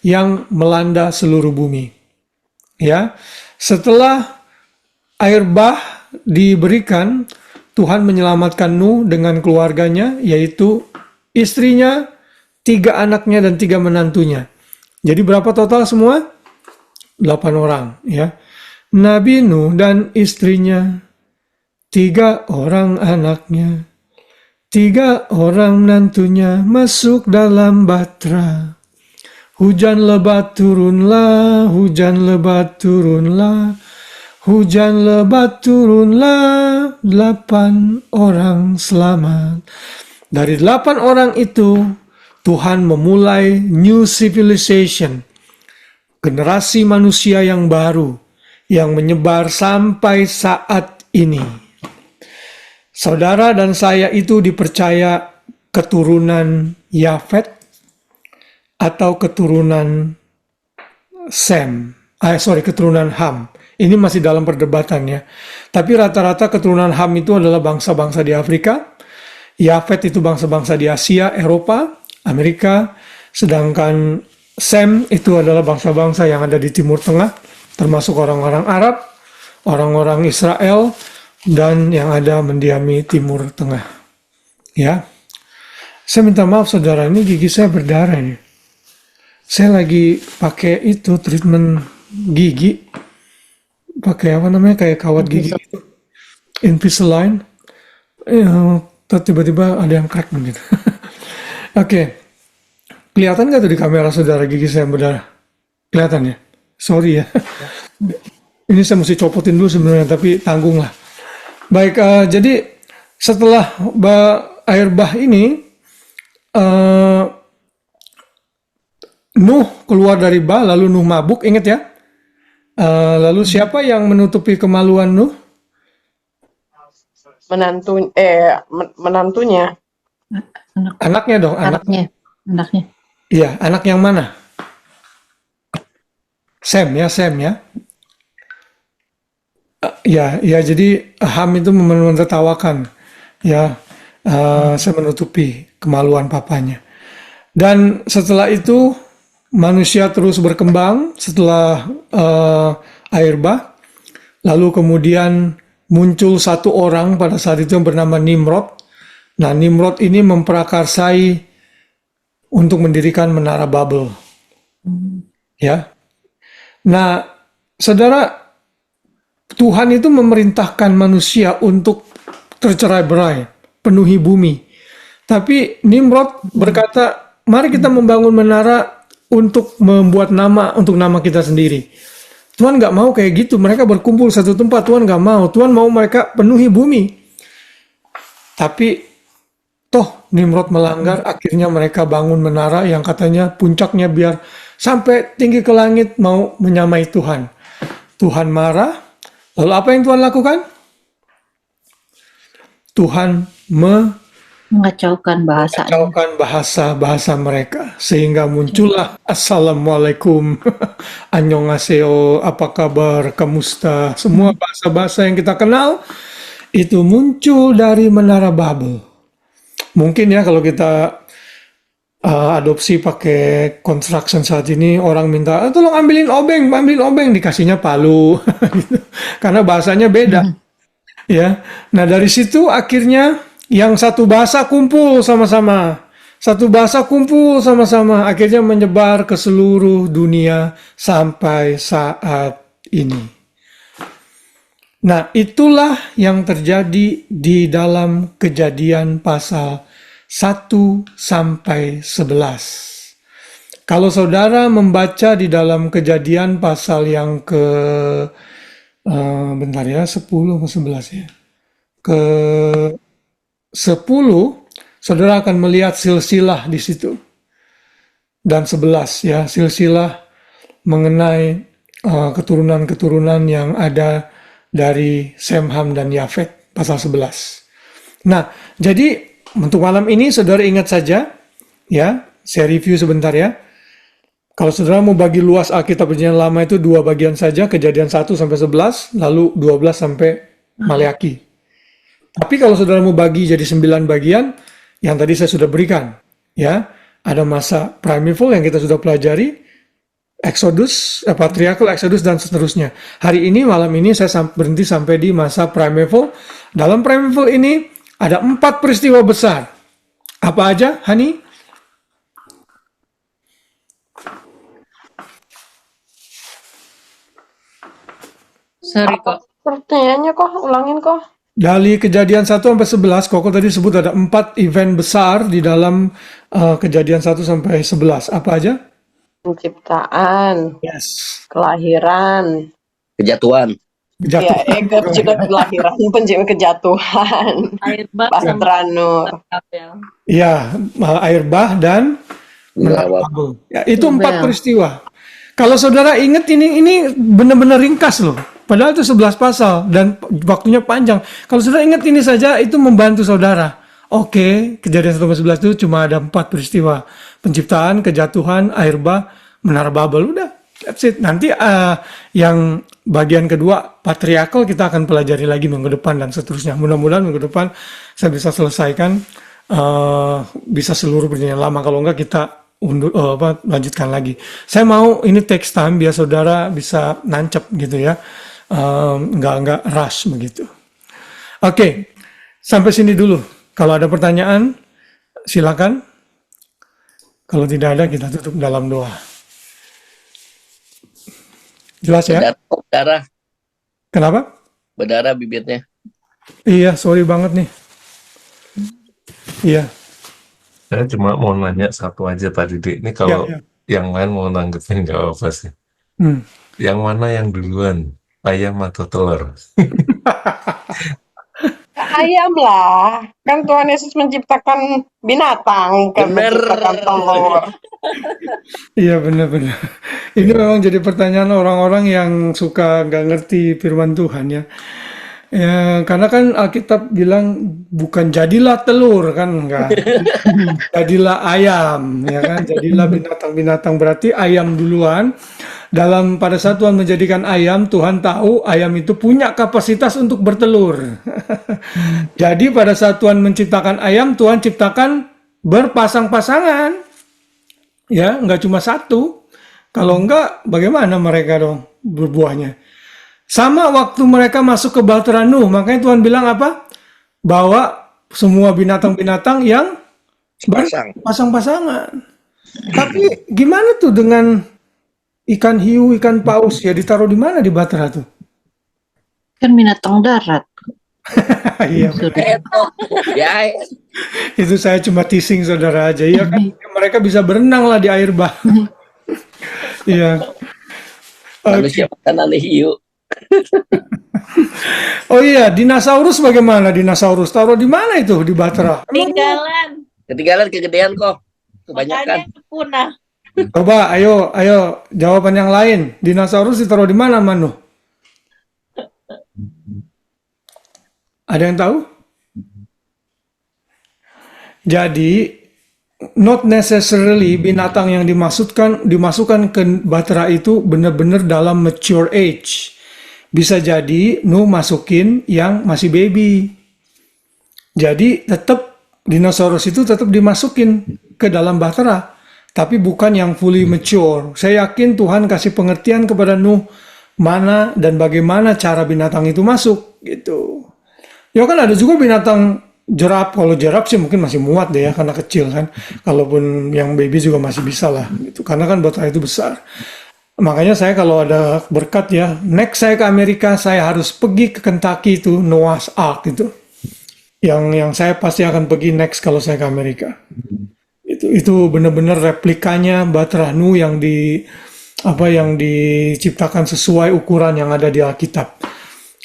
yang melanda seluruh bumi. Ya, setelah air bah diberikan, Tuhan menyelamatkan Nuh dengan keluarganya, yaitu istrinya, 3 anaknya dan 3 menantunya. Jadi berapa total semua? 8 orang, ya. Nabi Nuh dan istrinya, 3 orang anaknya, 3 orang menantunya masuk dalam bahtera. Hujan lebat turunlah, hujan lebat turunlah, hujan lebat turunlah, 8 orang selamat. Dari 8 orang itu, Tuhan memulai new civilization, generasi manusia yang baru, yang menyebar sampai saat ini. Saudara dan saya itu dipercaya keturunan Yafet atau keturunan keturunan Ham. Ini masih dalam perdebatan ya. Tapi rata-rata keturunan Ham itu adalah bangsa-bangsa di Afrika. Yafet itu bangsa-bangsa di Asia, Eropa, Amerika. Sedangkan Sem itu adalah bangsa-bangsa yang ada di Timur Tengah, termasuk orang-orang Arab, orang-orang Israel, dan yang ada mendiami Timur Tengah. Ya, saya minta maaf saudara, ini gigi saya berdarah nih. Saya lagi pakai itu treatment gigi, pakai apa namanya kayak kawat gigi itu, Invisalign. Tiba-tiba ada yang crack begitu. Oke. Kelihatan nggak tuh di kamera saudara gigi saya berdarah? Kelihatan ya? Sorry ya. Ini saya mesti copotin dulu sebenarnya, tapi tanggung lah. Baik, jadi setelah air bah ini, Nuh keluar dari bah, lalu Nuh mabuk, ingat ya? Lalu siapa yang menutupi kemaluan Nuh? Menantunya. Anaknya dong, anaknya. Iya, anak yang mana? Sem ya. Ya, jadi Ham itu menertawakan. Ya, saya menutupi kemaluan papanya. Dan setelah itu manusia terus berkembang setelah air bah. Lalu kemudian muncul satu orang pada saat itu yang bernama Nimrod. Nah, Nimrod ini memprakarsai untuk mendirikan menara Babel. Ya. Nah, saudara, Tuhan itu memerintahkan manusia untuk tercerai-berai, penuhi bumi. Tapi Nimrod berkata, mari kita membangun menara untuk membuat nama, untuk nama kita sendiri. Tuhan nggak mau kayak gitu, mereka berkumpul satu tempat, Tuhan nggak mau. Tuhan mau mereka penuhi bumi. Tapi toh Nimrod melanggar, akhirnya mereka bangun menara yang katanya puncaknya biar sampai tinggi ke langit, mau menyamai Tuhan. Tuhan marah, lalu apa yang Tuhan lakukan? Tuhan Mengacaukan bahasa mereka, sehingga muncullah Assalamualaikum, Annyeonghaseyo, apa kabar, kamusta, semua bahasa-bahasa yang kita kenal itu muncul dari menara Babel. Mungkin ya kalau kita adopsi pakai construction saat ini, orang minta tolong ambilin obeng, dikasihnya palu, gitu. Karena bahasanya beda. Ya, nah dari situ akhirnya yang satu bahasa kumpul sama-sama, akhirnya menyebar ke seluruh dunia sampai saat ini. Nah, itulah yang terjadi di dalam Kejadian pasal 1 sampai 11. Kalau saudara membaca di dalam Kejadian pasal yang ke 10 atau 11 ya. Ke 10, saudara akan melihat silsilah di situ. Dan 11 ya, silsilah mengenai keturunan-keturunan yang ada dari Sem, Ham, dan Yafet, pasal 11. Nah, jadi untuk malam ini saudara ingat saja, ya, saya review sebentar ya. Kalau saudara mau bagi luas Alkitab Perjanjian Lama itu 2 bagian saja, Kejadian 1 sampai 11, lalu 12 sampai Maleakhi. Tapi kalau saudara mau bagi jadi 9 bagian, yang tadi saya sudah berikan, ya. Ada masa primeval yang kita sudah pelajari, Exodus, Patriarchal, Exodus, dan seterusnya. Hari ini, malam ini saya berhenti sampai di masa primeval. Dalam primeval ini ada 4 peristiwa besar. Apa aja, Hani? Sorry kok. Pertanyaannya kok, ulangin kok. Dari Kejadian 1 sampai 11, Koko tadi sebut ada 4 event besar di dalam Kejadian 1 sampai 11. Apa aja? Penciptaan, Yes. kelahiran, Kejatuhan. ya, kelahiran, kejatuhan, Air bah sama Bahtera Nur. Abel. Ya, air bah dan menara Babel. Ya, itu 4 peristiwa. Kalau saudara ingat ini benar-benar ringkas loh. Padahal itu 11 pasal dan waktunya panjang. Kalau saudara ingat ini saja, itu membantu saudara. Oke, Kejadian 1 sampai 11 itu cuma ada 4 peristiwa. Penciptaan, kejatuhan, air bah, menara Babel. Udah, that's it. Nanti yang bagian kedua, patriarkal, kita akan pelajari lagi minggu depan dan seterusnya. Mudah-mudahan minggu depan saya bisa selesaikan bisa seluruh perjanjian lama. Kalau enggak kita lanjutkan lagi. Saya mau ini text time biar saudara bisa nancep gitu ya. Enggak rush begitu. Oke, sampai sini dulu. Kalau ada pertanyaan, silakan. Kalau tidak ada, kita tutup dalam doa. Jelas ya? Berdarah. Kenapa? Berdarah bibitnya. Iya, sorry banget nih. Iya. Saya cuma mau nanya satu aja tadi, Dik. Ini kalau Ya. yang lain mau nanggepin nggak apa sih. Yang mana yang duluan? Ayam atau telur? Ayam lah, kan Tuhan Yesus menciptakan binatang, bukan menciptakan telur. Iya benar-benar. Ini memang jadi pertanyaan orang-orang yang suka nggak ngerti firman Tuhan ya. Ya, karena kan Alkitab bilang bukan jadilah telur kan enggak. Jadilah ayam ya kan. Jadilah binatang-binatang, berarti ayam duluan. Pada saat Tuhan menjadikan ayam, Tuhan tahu ayam itu punya kapasitas untuk bertelur. Jadi pada saat Tuhan menciptakan ayam, Tuhan ciptakan berpasang-pasangan. Ya, enggak cuma satu. Kalau enggak, bagaimana mereka dong berbuahnya? Sama waktu mereka masuk ke Bahtera Nuh, makanya Tuhan bilang apa? Bawa semua binatang-binatang yang pasang-pasangan. Tapi gimana tuh dengan ikan hiu, ikan paus, ya ditaruh di mana di Bahtera tuh? Kan binatang darat. Iya. Ya, Itu saya cuma teasing saudara aja. Ya kan mereka bisa berenang lah di air bah. Iya. manusia makanan hiu. Oh iya, dinosaurus bagaimana? Dinosaurus taruh di mana itu di Bahtera? Ketinggalan kegedean kok. Kebanyakan. Punah. Coba, ayo jawaban yang lain. Dinosaurus ditaruh di mana, Manu? Ada yang tahu? Jadi, not necessarily binatang yang dimasukkan ke Bahtera itu benar-benar dalam mature age. Bisa jadi Nuh masukin yang masih baby. Jadi tetap dinosaurus itu tetap dimasukin ke dalam Bahtera, tapi bukan yang fully mature. Saya yakin Tuhan kasih pengertian kepada Nuh mana dan bagaimana cara binatang itu masuk gitu. Ya kan ada juga binatang jerap. Kalau jerap sih mungkin masih muat deh ya karena kecil kan. Kalaupun yang baby juga masih bisa lah gitu. Karena kan Bahtera itu besar. Makanya saya kalau ada berkat ya, next saya ke Amerika, saya harus pergi ke Kentucky itu, Noah's Ark itu. Yang saya pasti akan pergi next kalau saya ke Amerika. Itu benar-benar replikanya Bahtera Nuh yang diciptakan sesuai ukuran yang ada di Alkitab.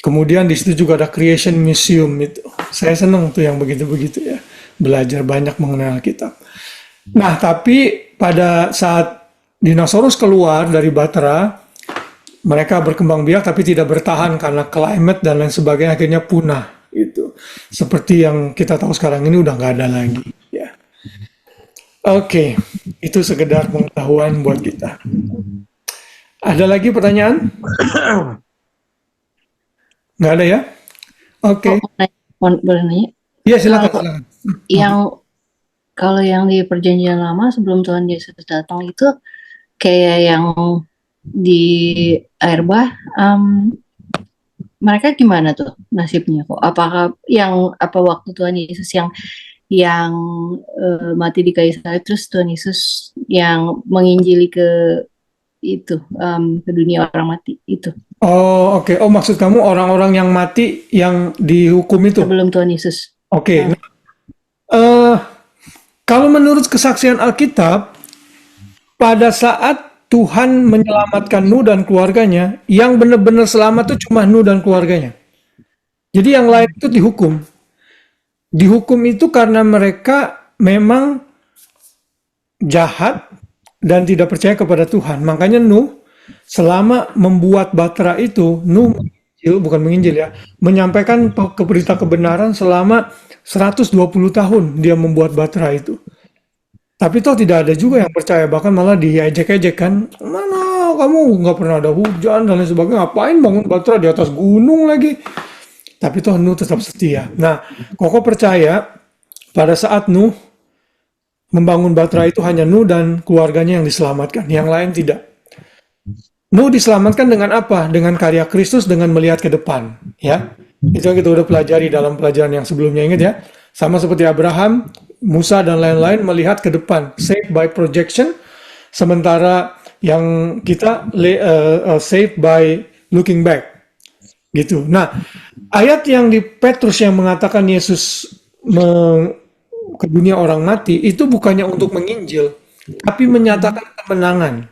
Kemudian di situ juga ada Creation Museum itu. Saya senang tuh yang begitu-begitu ya, belajar banyak mengenai Alkitab. Nah, tapi pada saat dinosaurus keluar dari Bahtera, mereka berkembang biak tapi tidak bertahan karena climate dan lain sebagainya, akhirnya punah. Itu seperti yang kita tahu sekarang ini udah nggak ada lagi. Ya. Oke, itu sekedar pengetahuan buat kita. Ada lagi pertanyaan? Nggak ada ya? Oke. Boleh nanya? Iya silakan. Yang kalau yang di Perjanjian Lama sebelum Tuhan Yesus datang itu kayak yang di air bah, mereka gimana tuh nasibnya kok? Apakah apa waktu Tuhan Yesus yang mati di kayu salib, terus Tuhan Yesus yang menginjili ke itu ke dunia orang mati itu? Oh, oke. Oh, maksud kamu orang-orang yang mati yang dihukum itu? Sebelum Tuhan Yesus. Oke. Kalau menurut kesaksian Alkitab, pada saat Tuhan menyelamatkan Nuh dan keluarganya, yang benar-benar selamat itu cuma Nuh dan keluarganya. Jadi yang lain itu dihukum. Dihukum itu karena mereka memang jahat dan tidak percaya kepada Tuhan. Makanya Nuh selama membuat Batra itu, Nuh menyampaikan berita kebenaran selama 120 tahun dia membuat Batra itu. Tapi toh tidak ada juga yang percaya, bahkan malah diejek-ejek kan, mana kamu nggak pernah ada hujan dan lain sebagainya, ngapain bangun Batra di atas gunung lagi. Tapi toh Nuh tetap setia. Nah, Koko percaya pada saat Nuh membangun Batra itu hanya Nuh dan keluarganya yang diselamatkan, yang lain tidak. Nuh diselamatkan dengan apa? Dengan karya Kristus, dengan melihat ke depan, ya. Itu yang kita udah pelajari dalam pelajaran yang sebelumnya, ingat ya. Sama seperti Abraham, Musa dan lain-lain melihat ke depan, saved by projection, sementara yang kita saved by looking back. Gitu. Nah, ayat yang di Petrus yang mengatakan Yesus ke dunia orang mati itu bukannya untuk menginjil, tapi menyatakan kemenangan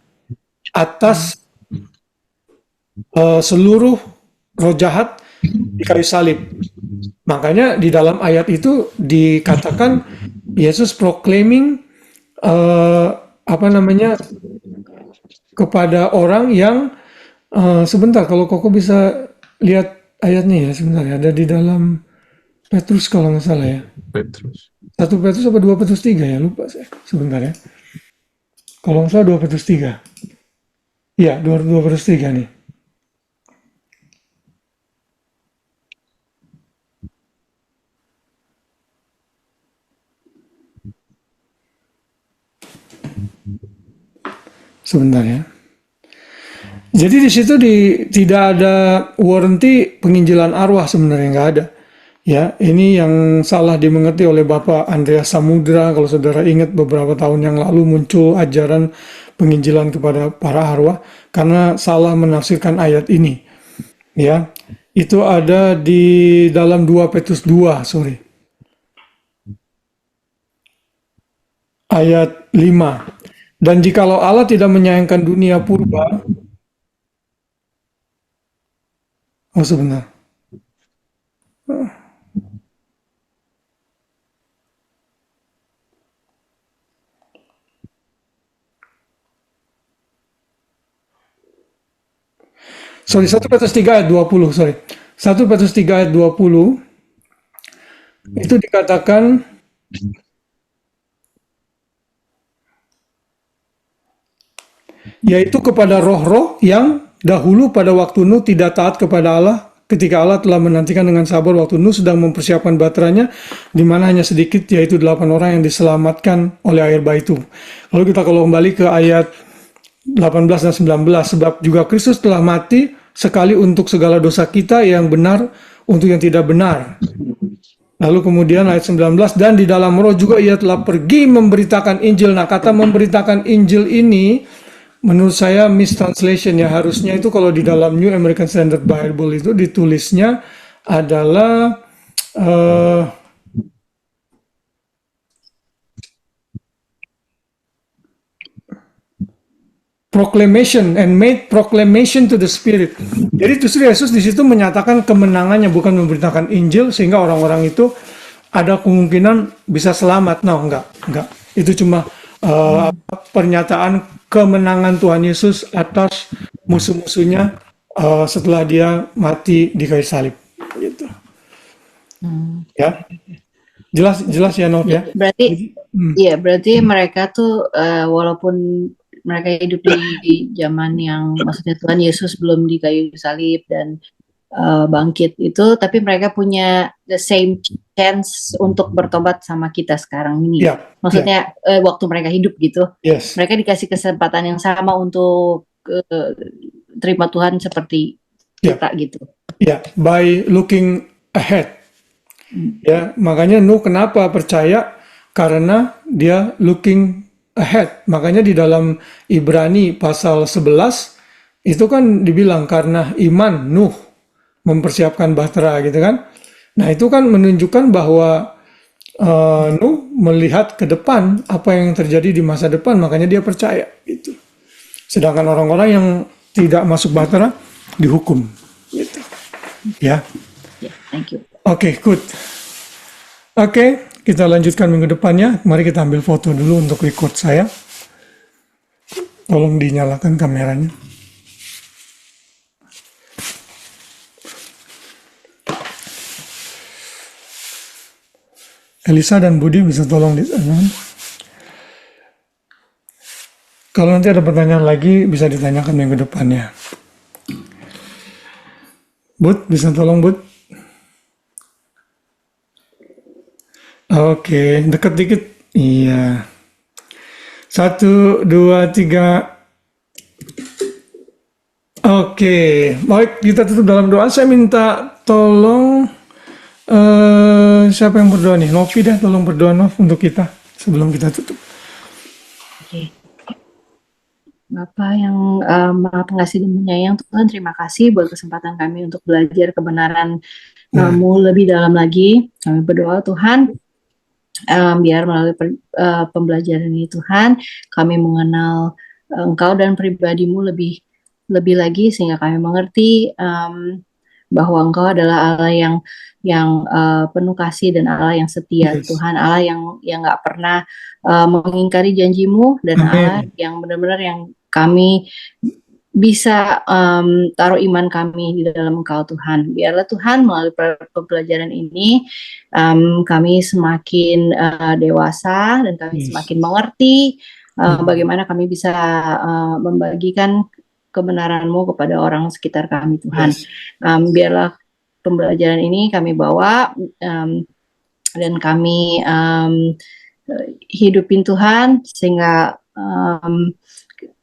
atas seluruh roh jahat di kayu salib. Makanya di dalam ayat itu dikatakan Yesus proclaiming kepada orang yang sebentar, kalau Koko bisa lihat ayatnya ya, sebentar ya, ada di dalam Petrus kalau nggak salah ya. Petrus. 1 Petrus apa 2 Petrus 3 ya, lupa saya. Sebentar ya. Kalau nggak salah 2 Petrus 3. Iya, 2 Petrus 3 nih. Sebentar ya. Jadi di situ tidak ada warranty penginjilan arwah, sebenarnya nggak ada. Ya, ini yang salah dimengerti oleh Bapak Andreas Samudra. Kalau saudara ingat beberapa tahun yang lalu muncul ajaran penginjilan kepada para arwah karena salah menafsirkan ayat ini. Ya, itu ada di dalam 2 Petrus 2, sorry. Ayat 5. Dan jikalau Allah tidak menyayangkan dunia purba, oh sebentar. Sorry, 1 Petrus 3 ayat 20, sorry. 1 Petrus 3 ayat 20, itu dikatakan, yaitu kepada roh-roh yang dahulu pada waktu Nuh tidak taat kepada Allah, ketika Allah telah menantikan dengan sabar waktu Nuh sedang mempersiapkan baterainya, di mana hanya sedikit, yaitu 8 orang yang diselamatkan oleh air bah itu. Lalu kita kalau kembali ke ayat 18 dan 19, sebab juga Kristus telah mati sekali untuk segala dosa kita, yang benar untuk yang tidak benar. Lalu kemudian ayat 19, dan di dalam roh juga ia telah pergi memberitakan Injil. Nah, kata memberitakan Injil ini menurut saya mistranslation ya. Harusnya itu kalau di dalam New American Standard Bible itu ditulisnya adalah proclamation and made proclamation to the Spirit. Jadi justru Yesus di situ menyatakan kemenangannya, bukan memberitakan Injil sehingga orang-orang itu ada kemungkinan bisa selamat. No, enggak. Itu cuma pernyataan kemenangan Tuhan Yesus atas musuh-musuhnya setelah dia mati di kayu salib. Gitu. Ya, jelas ya Nov ya. Berarti mereka tuh walaupun mereka hidup di zaman yang maksudnya Tuhan Yesus belum di kayu salib dan bangkit itu, tapi mereka punya the same chance untuk bertobat sama kita sekarang ini. Maksudnya waktu mereka hidup gitu, mereka dikasih kesempatan yang sama untuk terima Tuhan seperti kita gitu. By looking ahead. Ya, makanya Nuh kenapa percaya? Karena dia looking ahead. Makanya di dalam Ibrani pasal 11 itu kan dibilang karena iman Nuh mempersiapkan bahtera gitu kan. Nah itu kan menunjukkan bahwa Nuh melihat ke depan apa yang terjadi di masa depan, makanya dia percaya gitu. Sedangkan orang-orang yang tidak masuk bahtera dihukum gitu. Ya. Thank you. Oke, good. Oke, kita lanjutkan minggu depannya. Mari kita ambil foto dulu untuk record saya. Tolong dinyalakan kameranya. Elisa dan Budi bisa tolong di sana. Kalau nanti ada pertanyaan lagi bisa ditanyakan minggu depannya. Bud, bisa tolong Bud? Oke, deket dikit. Iya. 1, 2, 3. Oke, baik, kita tutup dalam doa. Saya minta tolong siapa yang berdoa nih? Novi dah, tolong berdoa Nov untuk kita sebelum kita tutup. Oke. Bapak yang Maha Pengasih dan Penyayang, Tuhan, terima kasih buat kesempatan kami untuk belajar kebenaran-Mu lebih dalam lagi. Kami berdoa Tuhan, biar melalui pembelajaran ini Tuhan, kami mengenal Engkau dan pribadi-Mu lebih lagi, sehingga kami mengerti bahwa Engkau adalah Allah yang penuh kasih dan Allah yang setia, Tuhan, Allah yang nggak pernah mengingkari janji-Mu, dan Allah yang benar-benar yang kami bisa taruh iman kami di dalam Engkau Tuhan. Biarlah Tuhan melalui pembelajaran ini kami semakin dewasa dan kami semakin mengerti bagaimana kami bisa membagikan kebenaran-Mu kepada orang sekitar kami Tuhan. Biarlah pembelajaran ini kami bawa dan kami hidupin Tuhan sehingga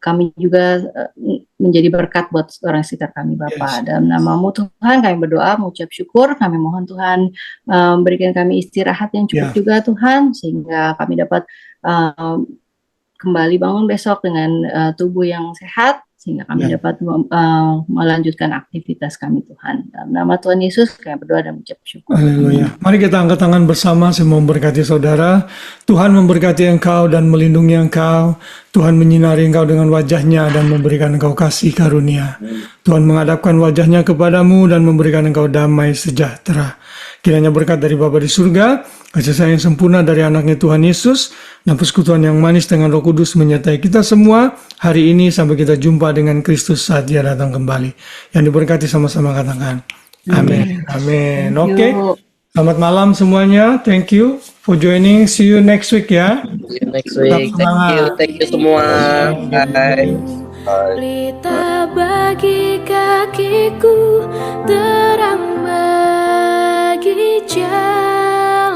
kami juga menjadi berkat buat orang sekitar kami Bapa. Dalam nama-Mu Tuhan kami berdoa, mengucap syukur, kami mohon Tuhan berikan kami istirahat yang cukup juga Tuhan, sehingga kami dapat kembali bangun besok dengan tubuh yang sehat, sehingga kami dapat melanjutkan aktivitas kami Tuhan. Dalam nama Tuhan Yesus kami berdoa dan mengucap syukur. Haleluya. Mari kita angkat tangan bersama, saya memberkati saudara. Tuhan memberkati engkau dan melindungi engkau. Tuhan menyinari engkau dengan wajahnya dan memberikan engkau kasih karunia. Tuhan menghadapkan wajahnya kepadamu dan memberikan engkau damai sejahtera. Kiranya berkat dari Bapa di surga, kasih sayang sempurna dari anaknya Tuhan Yesus, dan persekutuan yang manis dengan Roh Kudus menyertai kita semua hari ini sampai kita jumpa dengan Kristus saat Dia datang kembali. Yang diberkati sama-sama katakan. Amin. Amin. Oke. Selamat malam semuanya. Thank you for joining. See you next week ya. See you next week. Thank you semua. Bye. Pelita bagi kakiku, terang bagi jalan.